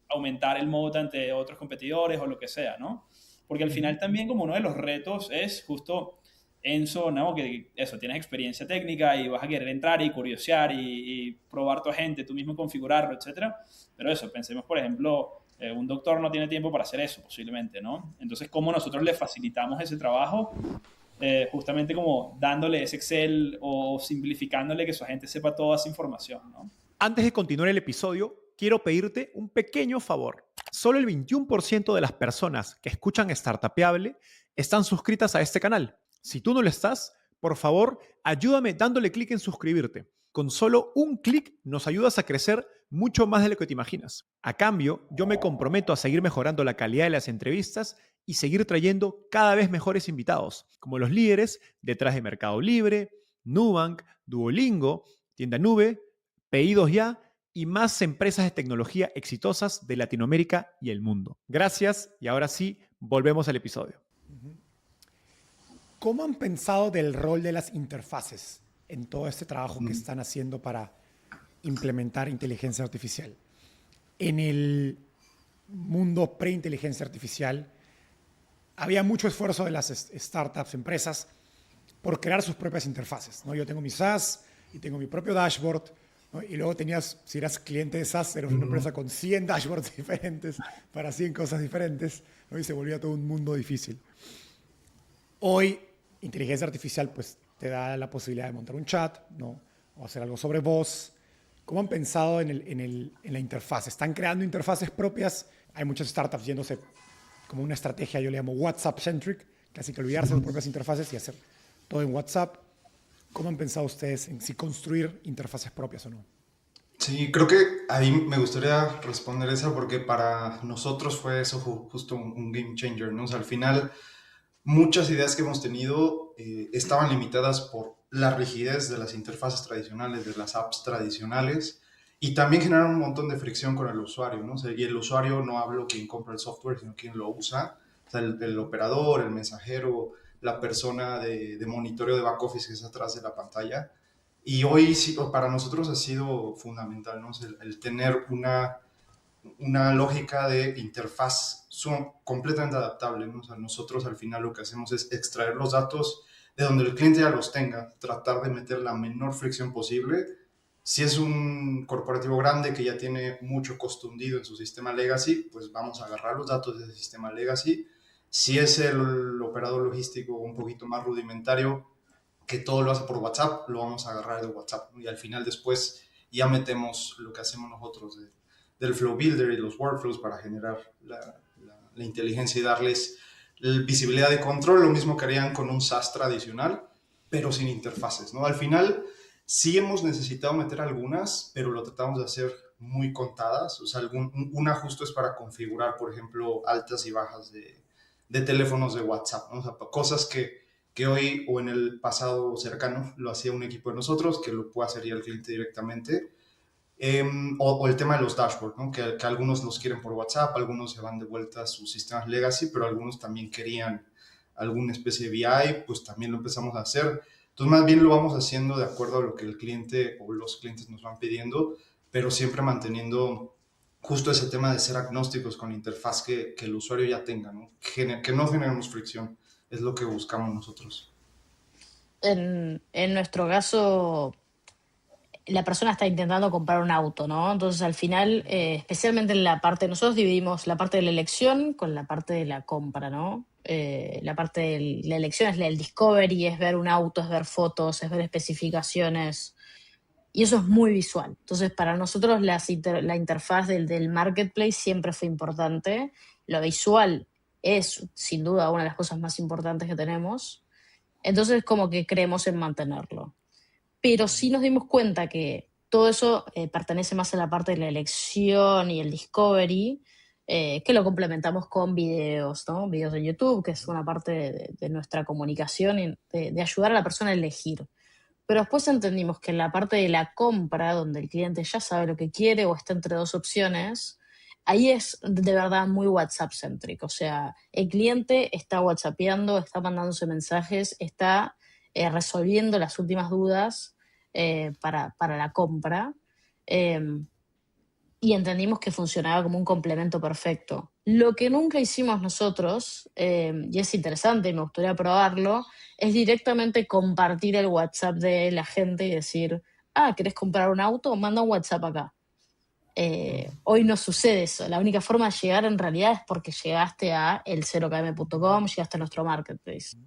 aumentar el moat ante otros competidores o lo que sea, ¿no? Porque al final también como uno de los retos es justo Enzo, ¿no? Que eso, tienes experiencia técnica y vas a querer entrar y curiosear y probar tu agente, tú mismo configurarlo, etcétera. Pero eso, pensemos, por ejemplo, un doctor no tiene tiempo para hacer eso, posiblemente, ¿no? Entonces, ¿cómo nosotros le facilitamos ese trabajo? Justamente como dándole ese Excel o simplificándole que su agente sepa toda esa información, ¿no? Antes de continuar el episodio, quiero pedirte un pequeño favor. Solo el 21% de las personas que escuchan Startupeable están suscritas a este canal. Si tú no lo estás, por favor, ayúdame dándole clic en suscribirte. Con solo un clic nos ayudas a crecer mucho más de lo que te imaginas. A cambio, yo me comprometo a seguir mejorando la calidad de las entrevistas y seguir trayendo cada vez mejores invitados, como los líderes detrás de Mercado Libre, Nubank, Duolingo, Tienda Nube, Pedidos Ya y más empresas de tecnología exitosas de Latinoamérica y el mundo. Gracias y ahora sí, volvemos al episodio. ¿Cómo han pensado del rol de las interfaces en todo este trabajo que están haciendo para implementar inteligencia artificial? En el mundo pre-inteligencia artificial había mucho esfuerzo de las startups, empresas, por crear sus propias interfaces, ¿no? Yo tengo mi SaaS y tengo mi propio dashboard, ¿no? Y luego tenías, si eras cliente de SaaS, eras una empresa con 100 dashboards diferentes para 100 cosas diferentes, ¿no? Y se volvía todo un mundo difícil. Hoy, inteligencia artificial pues, te da la posibilidad de montar un chat, ¿no? O hacer algo sobre voz. ¿Cómo han pensado en la interfaz? ¿Están creando interfaces propias? Hay muchas startups yéndose como una estrategia, yo le llamo WhatsApp-centric, casi que olvidarse de sus propias interfaces y hacer todo en WhatsApp. ¿Cómo han pensado ustedes en si construir interfaces propias o no? Sí, creo que ahí me gustaría responder esa porque para nosotros fue eso justo un game changer, ¿no? O sea, al final muchas ideas que hemos tenido estaban limitadas por la rigidez de las interfaces tradicionales, de las apps tradicionales, y también generaron un montón de fricción con el usuario, ¿no? O sea, y el usuario no hablo quien compra el software, sino quien lo usa, o sea, el operador, el mensajero, la persona de monitoreo de back office que está atrás de la pantalla. Y hoy sí, para nosotros ha sido fundamental, ¿no? O sea, el tener una lógica de interfaz son completamente adaptable, ¿no? O sea, nosotros al final lo que hacemos es extraer los datos de donde el cliente ya los tenga, tratar de meter la menor fricción posible. Si es un corporativo grande que ya tiene mucho costo hundido en su sistema legacy, pues vamos a agarrar los datos de ese sistema legacy. Si es el operador logístico un poquito más rudimentario, que todo lo hace por WhatsApp, lo vamos a agarrar de WhatsApp, ¿no? Y al final después ya metemos lo que hacemos nosotros del Flow Builder y los workflows para generar la inteligencia y darles visibilidad de control, lo mismo que harían con un SaaS tradicional, pero sin interfaces, ¿no? Al final sí hemos necesitado meter algunas, pero lo tratamos de hacer muy contadas, o sea, un ajuste es para configurar, por ejemplo, altas y bajas de teléfonos de WhatsApp, ¿no? O sea, cosas que hoy o en el pasado cercano lo hacía un equipo de nosotros, que lo puede hacer ya el cliente directamente. O el tema de los dashboards, ¿no? Que algunos los quieren por WhatsApp, algunos se van de vuelta a sus sistemas legacy, pero algunos también querían alguna especie de BI, pues también lo empezamos a hacer. Entonces, más bien lo vamos haciendo de acuerdo a lo que el cliente o los clientes nos van pidiendo, pero siempre manteniendo justo ese tema de ser agnósticos con la interfaz que el usuario ya tenga, ¿no? Que no generemos fricción, es lo que buscamos nosotros. En nuestro caso, la persona está intentando comprar un auto, ¿no? Entonces, al final, especialmente en la parte, nosotros dividimos la parte de la elección con la parte de la compra, ¿no? La parte de la elección es el discovery, es ver un auto, es ver fotos, es ver especificaciones, y eso es muy visual. Entonces, para nosotros la interfaz del marketplace siempre fue importante. Lo visual es, sin duda, una de las cosas más importantes que tenemos. Entonces, como que creemos en mantenerlo. Pero sí nos dimos cuenta que todo eso pertenece más a la parte de la elección y el discovery, que lo complementamos con videos, ¿no? Videos en YouTube, que es una parte de nuestra comunicación y de ayudar a la persona a elegir. Pero después entendimos que en la parte de la compra, donde el cliente ya sabe lo que quiere o está entre dos opciones, ahí es de verdad muy WhatsApp-céntrico. O sea, el cliente está WhatsAppeando, está mandándose mensajes, está resolviendo las últimas dudas para la compra. Y entendimos que funcionaba como un complemento perfecto. Lo que nunca hicimos nosotros, y es interesante y me gustaría probarlo, es directamente compartir el WhatsApp de la gente y decir, ¿querés comprar un auto? Manda un WhatsApp acá. Hoy no sucede eso. La única forma de llegar en realidad es porque llegaste a el0km.com, llegaste a nuestro marketplace.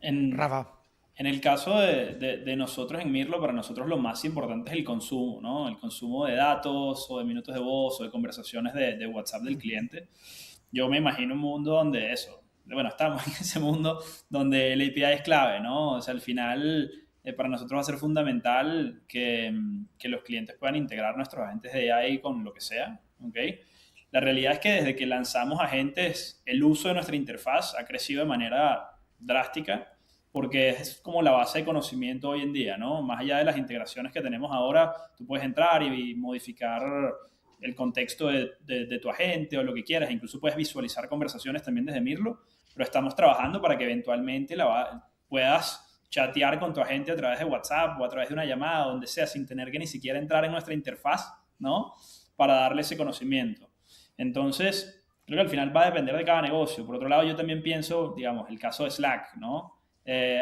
Rafa. En el caso de nosotros en Mirlo, para nosotros lo más importante es el consumo, ¿no? El consumo de datos o de minutos de voz o de conversaciones de WhatsApp del cliente. Yo me imagino un mundo donde estamos en ese mundo donde el API es clave, ¿no? O sea, al final, para nosotros va a ser fundamental que los clientes puedan integrar nuestros agentes de AI con lo que sea, ¿ok? La realidad es que desde que lanzamos agentes, el uso de nuestra interfaz ha crecido de manera drástica, porque es como la base de conocimiento hoy en día, ¿no? Más allá de las integraciones que tenemos ahora, tú puedes entrar y modificar el contexto de tu agente o lo que quieras, incluso puedes visualizar conversaciones también desde Mirlo, pero estamos trabajando para que eventualmente puedas chatear con tu agente a través de WhatsApp o a través de una llamada, donde sea, sin tener que ni siquiera entrar en nuestra interfaz, ¿no? Para darle ese conocimiento. Entonces, creo que al final va a depender de cada negocio. Por otro lado, yo también pienso, digamos, el caso de Slack, ¿no?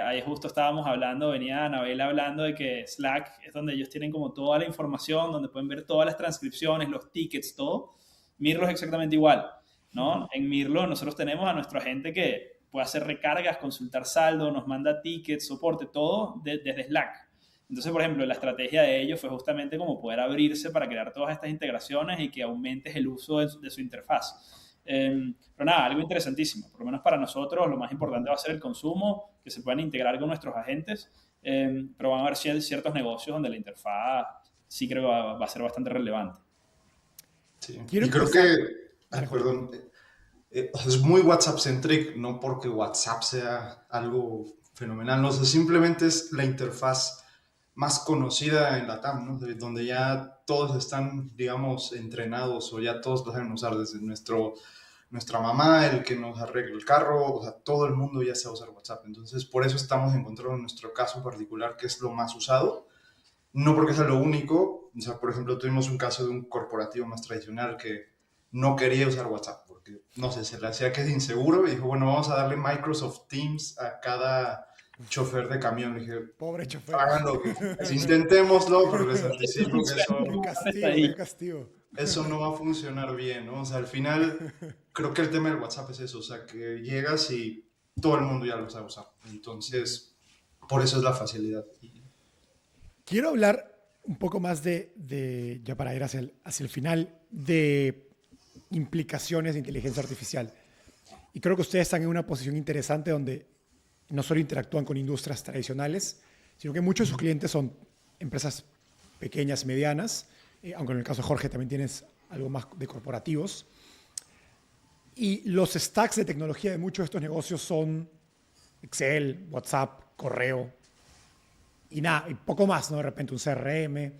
Ahí justo estábamos hablando, venía Anabel hablando de que Slack es donde ellos tienen como toda la información, donde pueden ver todas las transcripciones, los tickets, todo. Mirlo es exactamente igual, ¿no? En Mirlo nosotros tenemos a nuestra gente que puede hacer recargas, consultar saldo, nos manda tickets, soporte, todo desde Slack. Entonces, por ejemplo, la estrategia de ellos fue justamente como poder abrirse para crear todas estas integraciones y que aumentes el uso de su interfaz. Pero nada, algo interesantísimo. Por lo menos para nosotros lo más importante va a ser el consumo, que se puedan integrar con nuestros agentes, pero van a haber ciertos negocios donde la interfaz sí creo que va a ser bastante relevante. Sí. Y creo que, perdón, es muy WhatsApp-centric, no porque WhatsApp sea algo fenomenal, no, o sea, simplemente es la interfaz más conocida en la TAM, ¿no? Donde ya todos están, digamos, entrenados o ya todos lo saben usar, desde nuestra mamá, el que nos arregla el carro, o sea, todo el mundo ya sabe usar WhatsApp. Entonces, por eso estamos encontrando en nuestro caso particular que es lo más usado, no porque sea lo único. O sea, por ejemplo, tuvimos un caso de un corporativo más tradicional que no quería usar WhatsApp porque, no sé, se le hacía que es inseguro y dijo, bueno, vamos a darle Microsoft Teams a cada chofer de camión. Le dije, pobre chofer. Háganlo, intentémoslo, pero les anticipo que eso... Un castigo. Eso no va a funcionar bien, ¿no? O sea, al final, creo que el tema del WhatsApp es eso, o sea, que llegas y todo el mundo ya lo sabe usar. Entonces, por eso es la facilidad. Quiero hablar un poco más ya para ir hacia el final, de implicaciones de inteligencia artificial. Y creo que ustedes están en una posición interesante donde no solo interactúan con industrias tradicionales, sino que muchos de sus clientes son empresas pequeñas, medianas, aunque en el caso de Jorge también tienes algo más de corporativos. Y los stacks de tecnología de muchos de estos negocios son Excel, WhatsApp, correo y nada, y poco más, ¿no? De repente un CRM.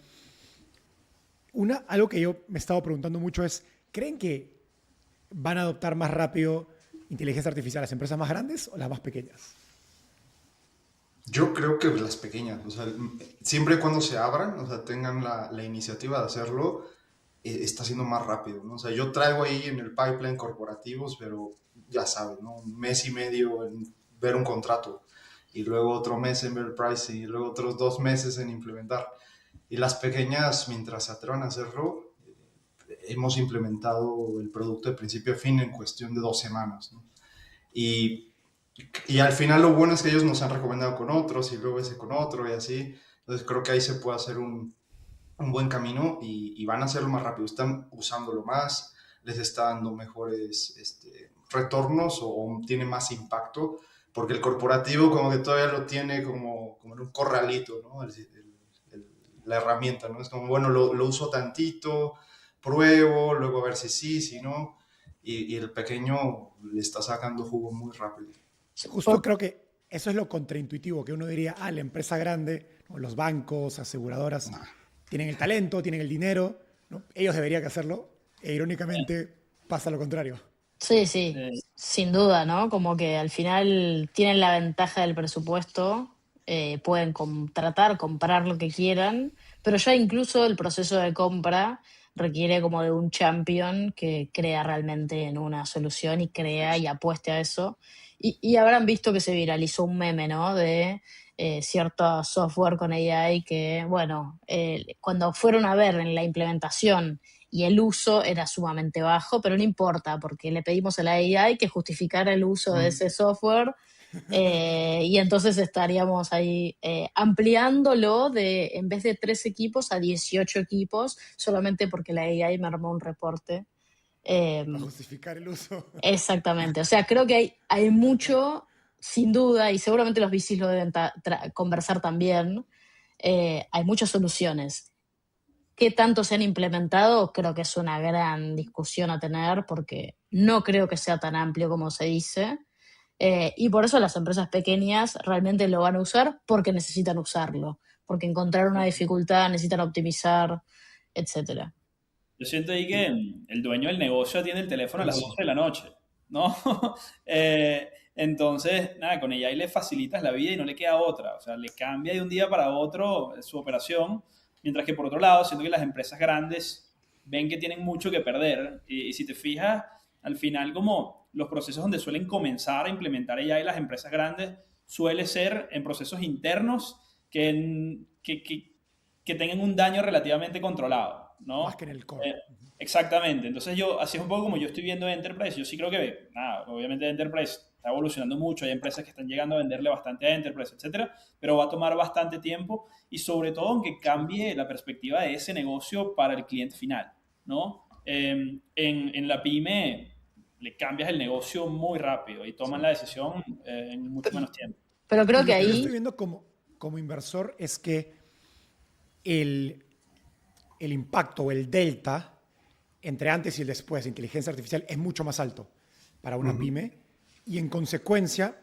Algo que yo me he estado preguntando mucho es, ¿creen que van a adoptar más rápido inteligencia artificial las empresas más grandes o las más pequeñas? Yo creo que las pequeñas, o sea, siempre y cuando se abran, o sea, tengan la iniciativa de hacerlo, está siendo más rápido, ¿no? O sea, yo traigo ahí en el pipeline corporativos, pero ya saben, ¿no? 1 mes y medio en ver un contrato y luego otro mes en ver el pricing y luego otros 2 meses en implementar. Y las pequeñas, mientras se atrevan a hacerlo, hemos implementado el producto de principio a fin en cuestión de 2 semanas, ¿no? Y al final lo bueno es que ellos nos han recomendado con otros y luego ese con otro y así. Entonces creo que ahí se puede hacer un buen camino y van a hacerlo más rápido. Están usándolo más, les está dando mejores retornos o tiene más impacto, porque el corporativo como que todavía lo tiene como en un corralito, ¿no? La herramienta, ¿no? Es como, bueno, lo uso tantito, pruebo, luego a ver si sí, si no, y el pequeño le está sacando jugo muy rápido. Justo creo que eso es lo contraintuitivo, que uno diría, la empresa grande, ¿no? Los bancos, aseguradoras, tienen el talento, tienen el dinero, ¿no? Ellos deberían hacerlo, e irónicamente pasa lo contrario. Sí, sí, Eh, sin duda, ¿no? Como que al final tienen la ventaja del presupuesto, pueden contratar, comprar lo que quieran, pero ya incluso el proceso de compra requiere como de un champion que crea realmente en una solución y crea y apueste a eso. Y habrán visto que se viralizó un meme, ¿no? De cierto software con AI que, bueno, cuando fueron a ver en la implementación y el uso era sumamente bajo, pero no importa, porque le pedimos a la AI que justificara el uso de ese software, y entonces estaríamos ahí ampliándolo de, en vez de 3 equipos, a 18 equipos, solamente porque la AI me armó un reporte. Eh, Para justificar el uso. Exactamente, o sea, creo que hay mucho, sin duda, y seguramente los VCs lo deben conversar también, hay muchas soluciones. ¿Qué tanto se han implementado? Creo que es una gran discusión a tener porque no creo que sea tan amplio como se dice. Y por eso las empresas pequeñas realmente lo van a usar porque necesitan usarlo, porque encontrar una dificultad, necesitan optimizar, etcétera. Yo siento ahí que el dueño del negocio atiende el teléfono a las 12 de la noche, ¿no? Entonces, nada, con ella ahí le facilitas la vida y no le queda otra. O sea, le cambia de un día para otro su operación, mientras que por otro lado, siento que las empresas grandes ven que tienen mucho que perder. Y si te fijas, al final como los procesos donde suelen comenzar a implementar AI las empresas grandes suele ser en procesos internos que tengan un daño relativamente controlado, Más que ¿no? en el core. Eh, Exactamente. Entonces yo, así es un poco como yo estoy viendo Enterprise. Yo sí creo que, nada, obviamente Enterprise está evolucionando mucho. Hay empresas que están llegando a venderle bastante a Enterprise, etcétera, pero va a tomar bastante tiempo y sobre todo aunque cambie la perspectiva de ese negocio para el cliente final, ¿no? En la pyme le cambias el negocio muy rápido y toman la decisión en mucho menos tiempo. Pero Y creo que lo que yo estoy ahí, viendo como inversor es que el, el impacto o el delta entre antes y el después de inteligencia artificial es mucho más alto para una pyme y en consecuencia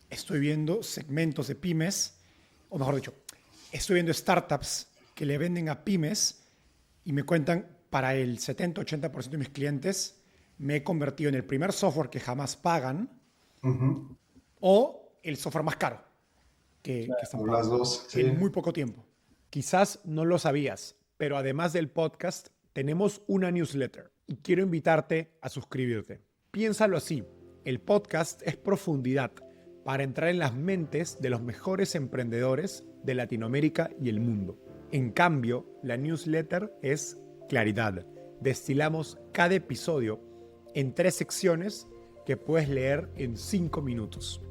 estoy viendo segmentos de pymes, o mejor dicho, estoy viendo startups que le venden a pymes y me cuentan para el 70-80% de mis clientes me he convertido en el primer software que jamás pagan Ujú. o el software más caro que están O las pagando dos, en sí. muy poco tiempo. Quizás no lo sabías, pero además del podcast, tenemos una newsletter y quiero invitarte a suscribirte. Piénsalo así, el podcast es profundidad para entrar en las mentes de los mejores emprendedores de Latinoamérica y el mundo. En cambio, la newsletter es claridad. Destilamos cada episodio en 3 secciones que puedes leer en 5 minutos.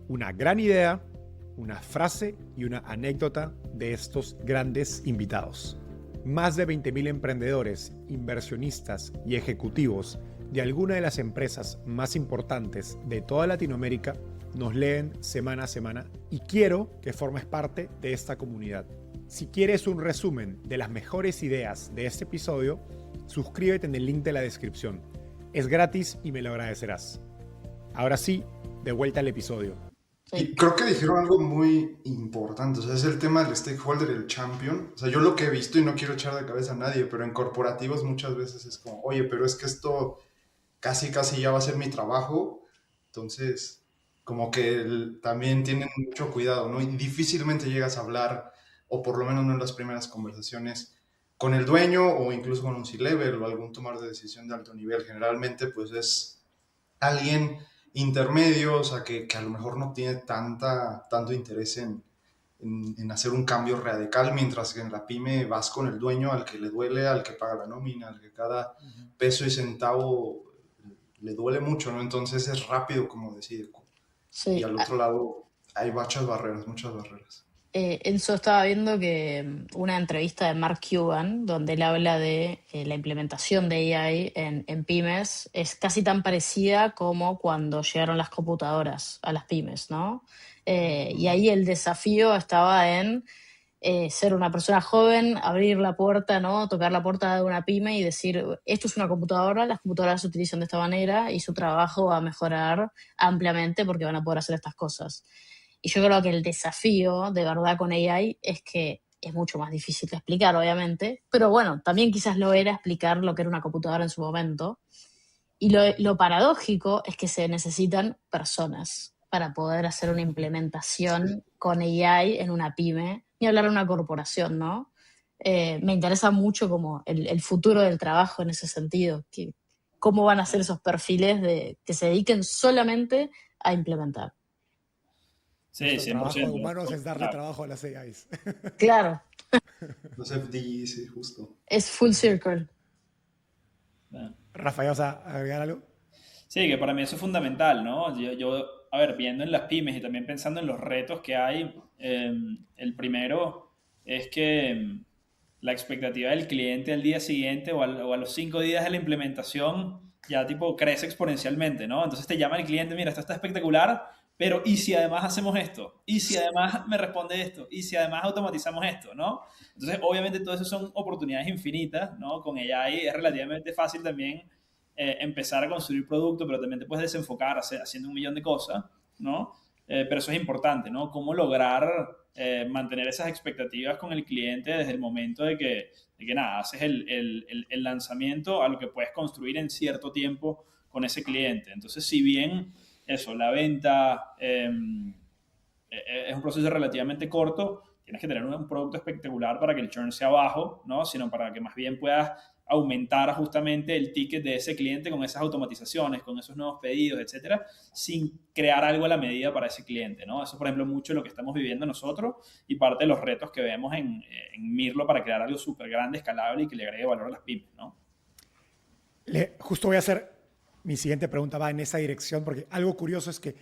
Una gran idea, una frase y una anécdota de estos grandes invitados. Más de 20.000 emprendedores, inversionistas y ejecutivos de alguna de las empresas más importantes de toda Latinoamérica nos leen semana a semana y quiero que formes parte de esta comunidad. Si quieres un resumen de las mejores ideas de este episodio, suscríbete en el link de la descripción. Es gratis y me lo agradecerás. Ahora sí, de vuelta al episodio. sí. Y creo que dijeron algo muy importante, o sea, es el tema del stakeholder, el champion. O sea, yo lo que he visto, y no quiero echar de cabeza a nadie, pero en corporativos muchas veces es como, oye, pero es que esto casi, casi ya va a ser mi trabajo. Entonces, como que también tienen mucho cuidado, ¿no? Y difícilmente llegas a hablar, o por lo menos no en las primeras conversaciones, con el dueño o incluso con un C-level o algún tomar de decisión de alto nivel. Generalmente, pues es alguien intermedio, o sea, que a lo mejor no tiene tanto interés en hacer un cambio radical, mientras que en la pyme vas con el dueño al que le duele, al que paga la nómina, al que cada peso y centavo le duele mucho, ¿no? Entonces es rápido como decide. Y Sí, al otro lado hay muchas barreras, muchas barreras. Enzo estaba viendo que una entrevista de Mark Cuban, donde él habla de la implementación de AI en pymes, es casi tan parecida como cuando llegaron las computadoras a las pymes, ¿no? Y ahí el desafío estaba en ser una persona joven, abrir la puerta, ¿no? Tocar la puerta de una pyme y decir, esto es una computadora, las computadoras se utilizan de esta manera y su trabajo va a mejorar ampliamente porque van a poder hacer estas cosas. Y yo creo que el desafío de verdad con AI es que es mucho más difícil de explicar, obviamente, pero bueno, también quizás lo era explicar lo que era una computadora en su momento. Y lo paradójico es que se necesitan personas para poder hacer una implementación con AI en una pyme, ni hablar de una corporación, ¿no? Me interesa mucho como el futuro del trabajo en ese sentido, que, cómo van a ser esos perfiles que se dediquen solamente a implementar. Sí, Nuestro trabajo de 100%. humanos es darle Claro. trabajo a las AIs. Claro, Los FDI, sí, justo. es full circle. Claro. Rafael, ¿vas a agregar algo? Sí, que para mí eso es fundamental, ¿no? A ver, viendo en las pymes y también pensando en los retos que hay, el primero es que la expectativa del cliente al día siguiente o a los 5 días de la implementación ya tipo crece exponencialmente, ¿no? Entonces te llama el cliente, mira, esto está espectacular, pero ¿y si además hacemos esto? ¿Y si además me responde esto? ¿Y si además automatizamos esto? ¿No? Entonces, obviamente, todo eso son oportunidades infinitas, ¿no? Con AI es relativamente fácil también empezar a construir producto, pero también te puedes desenfocar haciendo un millón de cosas, ¿no? Pero eso es importante, ¿no? Cómo lograr mantener esas expectativas con el cliente desde el momento de que nada, haces el lanzamiento a lo que puedes construir en cierto tiempo con ese cliente. Entonces, si bien eso, la venta es un proceso relativamente corto, tienes que tener un producto espectacular para que el churn sea bajo, ¿no? Sino para que más bien puedas aumentar justamente el ticket de ese cliente con esas automatizaciones, con esos nuevos pedidos, etcétera, sin crear algo a la medida para ese cliente, ¿no? Eso, por ejemplo, mucho de lo que estamos viviendo nosotros y parte de los retos que vemos en Mirlo para crear algo súper grande, escalable y que le agregue valor a las pymes, ¿no? Justo voy a hacer, mi siguiente pregunta va en esa dirección, porque algo curioso es que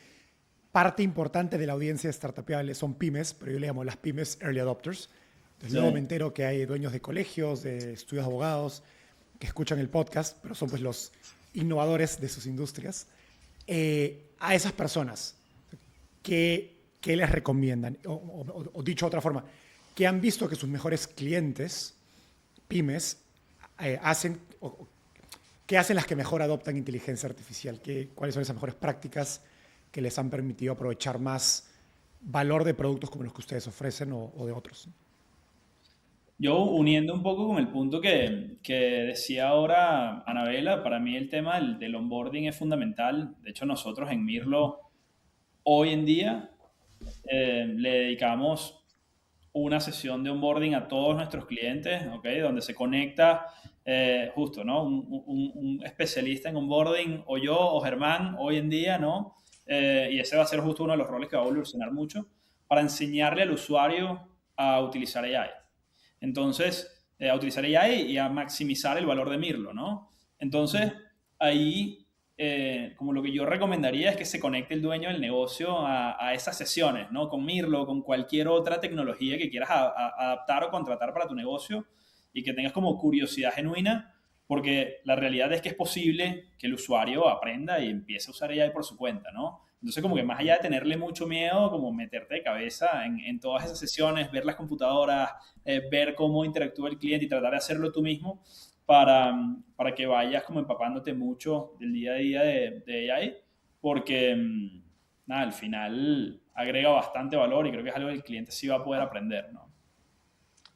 parte importante de la audiencia startupiable son pymes, pero yo le llamo las pymes early adopters. Entonces Sí. luego me entero que hay dueños de colegios, de estudios de abogados, que escuchan el podcast, pero son pues los innovadores de sus industrias. A esas personas, ¿qué les recomiendan? O dicho de otra forma, ¿qué han visto que sus mejores clientes, pymes, hacen? ¿Qué hacen las que mejor adoptan inteligencia artificial? ¿Cuáles son esas mejores prácticas que les han permitido aprovechar más valor de productos como los que ustedes ofrecen o de otros? Yo uniendo un poco con el punto que decía ahora Anabela, para mí el tema del onboarding es fundamental. De hecho, nosotros en Mirlo hoy en día le dedicamos una sesión de onboarding a todos nuestros clientes, ¿ok? Donde se conecta justo, ¿no? Un especialista en onboarding, o yo, o Germán, hoy en día, ¿no? Y ese va a ser justo uno de los roles que va a evolucionar mucho para enseñarle al usuario a utilizar AI. Entonces, a utilizar AI y a maximizar el valor de Mirlo, ¿no? Entonces, ahí, como lo que yo recomendaría es que se conecte el dueño del negocio a esas sesiones, ¿no? Con Mirlo, con cualquier otra tecnología que quieras adaptar o contratar para tu negocio y que tengas como curiosidad genuina, porque la realidad es que es posible que el usuario aprenda y empiece a usar AI por su cuenta, ¿no? Entonces, como que más allá de tenerle mucho miedo, como meterte de cabeza en todas esas sesiones, ver las computadoras, ver cómo interactúa el cliente y tratar de hacerlo tú mismo para que vayas como empapándote mucho del día a día de AI, porque nada, al final agrega bastante valor y creo que es algo que el cliente sí va a poder aprender, ¿no?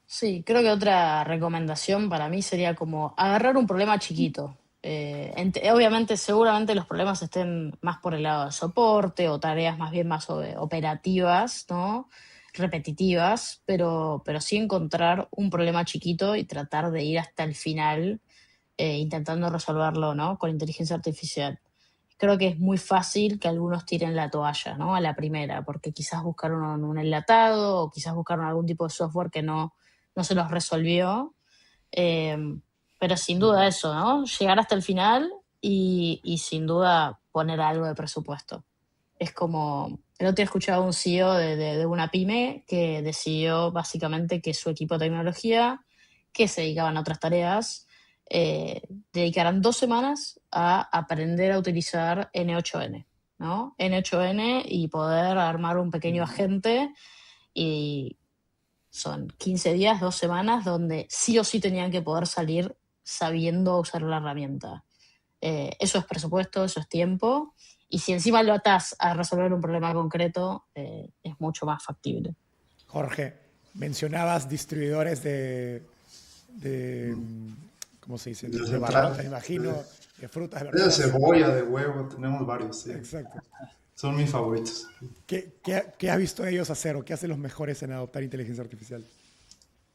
Sí, creo que otra recomendación para mí sería como agarrar un problema chiquito. Obviamente, seguramente los problemas estén más por el lado de soporte o tareas más bien más operativas, ¿no? Repetitivas, pero sí encontrar un problema chiquito y tratar de ir hasta el final intentando resolverlo, ¿no? Con inteligencia artificial. Creo que es muy fácil que algunos tiren la toalla, ¿no? A la primera, porque quizás buscaron un enlatado o quizás buscaron algún tipo de software que no se los resolvió. Eh, pero sin duda eso, ¿no? Llegar hasta el final y sin duda poner algo de presupuesto. Es como, el otro día escuchaba un CEO de una pyme que decidió básicamente que su equipo de tecnología, que se dedicaban a otras tareas, dedicaran 2 semanas a aprender a utilizar N8N, ¿no? N8N y poder armar un pequeño agente y son 15 días, 2 semanas, donde sí o sí tenían que poder salir sabiendo usar la herramienta. Eso es presupuesto, eso es tiempo, y si encima lo atás a resolver un problema concreto, es mucho más factible. Jorge, mencionabas distribuidores de ¿cómo se dice? De barrota, me imagino, de frutas, de De verduras. cebolla, de huevo, tenemos varios, sí. Exacto. Son mis favoritos. ¿Qué has visto ellos hacer o qué hacen los mejores en adoptar inteligencia artificial?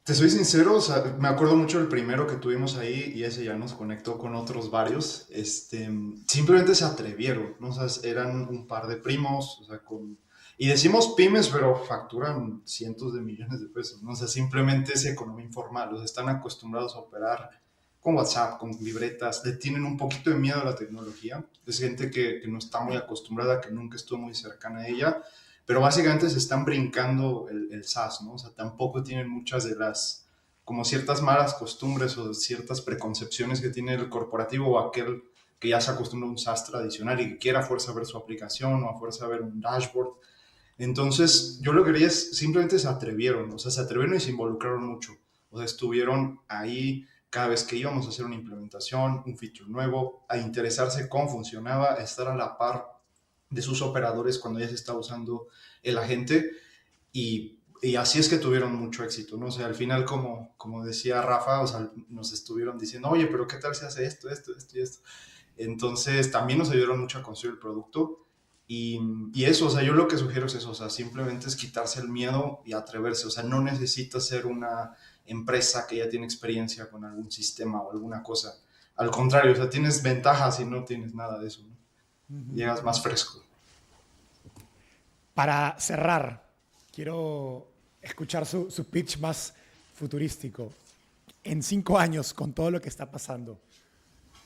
Te soy sincero, o sea, me acuerdo mucho del primero que tuvimos ahí y ese ya nos conectó con otros varios. Simplemente se atrevieron, ¿no? O sea, eran un par de primos, o sea, y decimos pymes, pero facturan cientos de millones de pesos, ¿no? O sea, simplemente es economía informal, o sea, están acostumbrados a operar con WhatsApp, con libretas, le tienen un poquito de miedo a la tecnología. Es gente que no está muy acostumbrada, que nunca estuvo muy cercana a ella, pero básicamente se están brincando el SaaS, ¿no? O sea, tampoco tienen muchas de las, como ciertas malas costumbres o ciertas preconcepciones que tiene el corporativo o aquel que ya se acostumbra a un SaaS tradicional y que quiera a fuerza ver su aplicación o a fuerza ver un dashboard. Entonces, yo lo que quería es, simplemente se atrevieron, o sea, se atrevieron y se involucraron mucho. O sea, estuvieron ahí cada vez que íbamos a hacer una implementación, un feature nuevo, a interesarse cómo funcionaba, a estar a la par de sus operadores cuando ya se está usando el agente y así es que tuvieron mucho éxito, ¿no? O sea, al final, como decía Rafa, o sea, nos estuvieron diciendo, oye, pero ¿qué tal si hace esto, esto, esto y esto? Entonces, también nos ayudaron mucho a construir el producto y eso, o sea, yo lo que sugiero es eso, o sea, simplemente es quitarse el miedo y atreverse, o sea, no necesitas ser una empresa que ya tiene experiencia con algún sistema o alguna cosa. Al contrario, o sea, tienes ventajas y no tienes nada de eso, ¿no? Llegas más fresco. Para cerrar, quiero escuchar su pitch más futurístico. En 5 años, con todo lo que está pasando,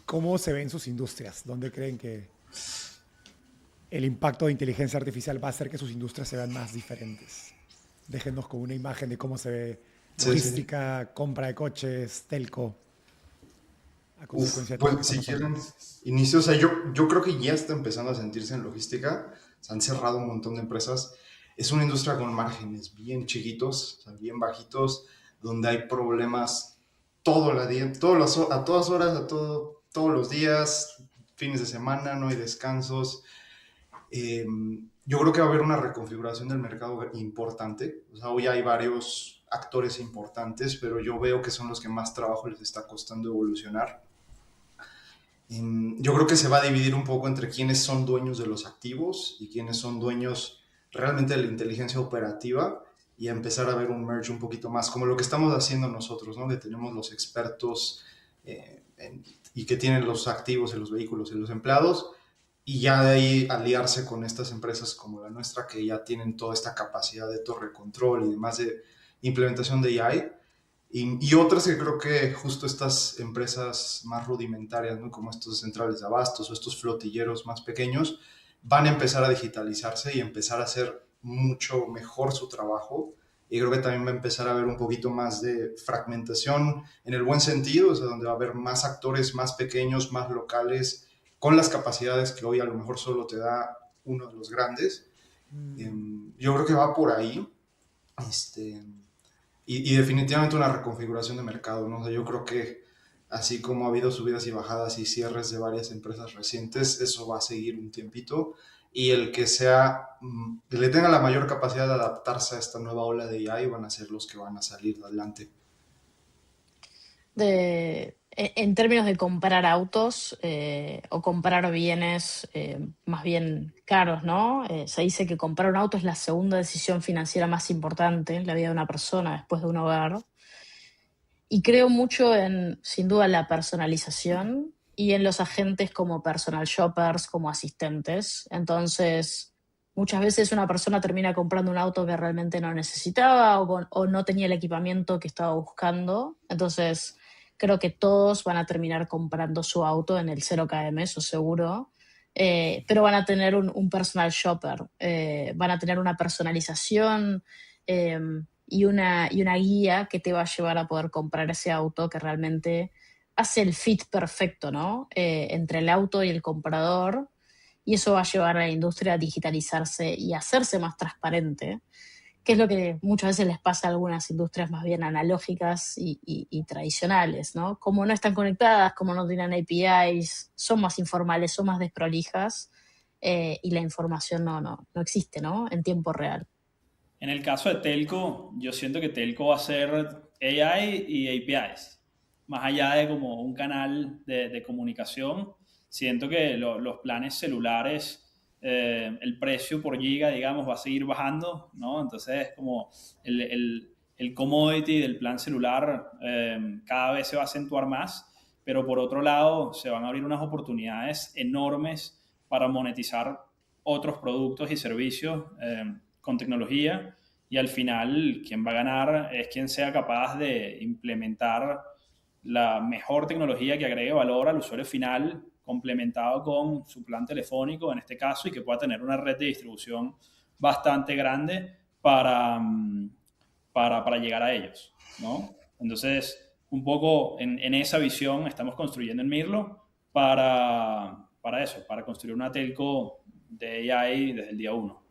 ¿cómo se ven sus industrias? ¿Dónde creen que el impacto de inteligencia artificial va a hacer que sus industrias se vean más diferentes? Déjenos con una imagen de cómo se ve logística, sí. Compra de coches, telco. A consecuencia de pues si quieren inicio, o sea, yo creo que ya está empezando a sentirse en logística. Se han cerrado un montón de empresas. Es una industria con márgenes bien chiquitos, o sea, bien bajitos, donde hay problemas todo el día, a todas horas, todos los días, fines de semana, no hay descansos. Yo creo que va a haber una reconfiguración del mercado importante. O sea, hoy hay varios actores importantes, pero yo veo que son los que más trabajo les está costando evolucionar. Yo creo que se va a dividir un poco entre quiénes son dueños de los activos y quiénes son dueños realmente de la inteligencia operativa y a empezar a ver un merge un poquito más, como lo que estamos haciendo nosotros, ¿no? Que tenemos los expertos y que tienen los activos en los vehículos y los empleados, y ya de ahí aliarse con estas empresas como la nuestra que ya tienen toda esta capacidad de torre control y demás de implementación de AI. Y otras que creo que justo estas empresas más rudimentarias, ¿no? Como estos centrales de abastos o estos flotilleros más pequeños, van a empezar a digitalizarse y empezar a hacer mucho mejor su trabajo. Y creo que también va a empezar a haber un poquito más de fragmentación en el buen sentido, o sea, donde va a haber más actores más pequeños, más locales, con las capacidades que hoy a lo mejor solo te da uno de los grandes. Yo creo que va por ahí. Y definitivamente una reconfiguración de mercado, ¿no? O sea, yo creo que así como ha habido subidas y bajadas y cierres de varias empresas recientes, eso va a seguir un tiempito. Y el que que le tenga la mayor capacidad de adaptarse a esta nueva ola de AI van a ser los que van a salir adelante. En términos de comprar autos o comprar bienes más bien caros, ¿no? Se dice que comprar un auto es la segunda decisión financiera más importante en la vida de una persona después de un hogar. Y creo mucho en, sin duda, la personalización y en los agentes como personal shoppers, como asistentes. Entonces, muchas veces una persona termina comprando un auto que realmente no necesitaba o no tenía el equipamiento que estaba buscando. Entonces, creo que todos van a terminar comprando su auto en el 0 km, eso seguro, pero van a tener un personal shopper, van a tener una personalización y una guía que te va a llevar a poder comprar ese auto que realmente hace el fit perfecto, ¿no? Entre el auto y el comprador, y eso va a llevar a la industria a digitalizarse y a hacerse más transparente. que es lo que muchas veces les pasa a algunas industrias más bien analógicas y tradicionales, ¿no? Como no están conectadas, como no tienen APIs, son más informales, son más desprolijas, y la información no existe, ¿no? En tiempo real. En el caso de Telco, yo siento que Telco va a ser AI y APIs. Más allá de como un canal de comunicación, siento que los planes celulares, el precio por giga, digamos, va a seguir bajando, ¿no? Entonces, como el commodity del plan celular cada vez se va a acentuar más, pero por otro lado, se van a abrir unas oportunidades enormes para monetizar otros productos y servicios con tecnología, y al final quien va a ganar es quien sea capaz de implementar la mejor tecnología que agregue valor al usuario final, complementado con su plan telefónico en este caso, y que pueda tener una red de distribución bastante grande para llegar a ellos, ¿no? Entonces, un poco en esa visión estamos construyendo en Mirlo para eso, para construir una telco de AI desde el día 1.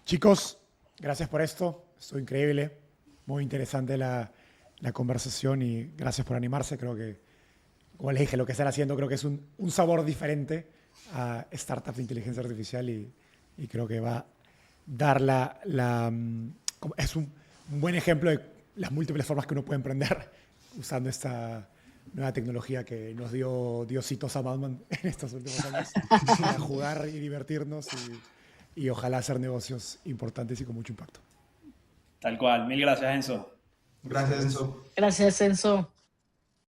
Chicos, gracias por esto. Estuvo increíble. Muy interesante la conversación y gracias por animarse. Creo que, como les dije, lo que están haciendo creo que es un sabor diferente a startups de inteligencia artificial y creo que va a dar es un buen ejemplo de las múltiples formas que uno puede emprender usando esta nueva tecnología que nos dio Diosito Batman en estos últimos años para jugar y divertirnos y ojalá hacer negocios importantes y con mucho impacto. Tal cual. Mil gracias, Enzo. Gracias, Enzo. Gracias, Enzo.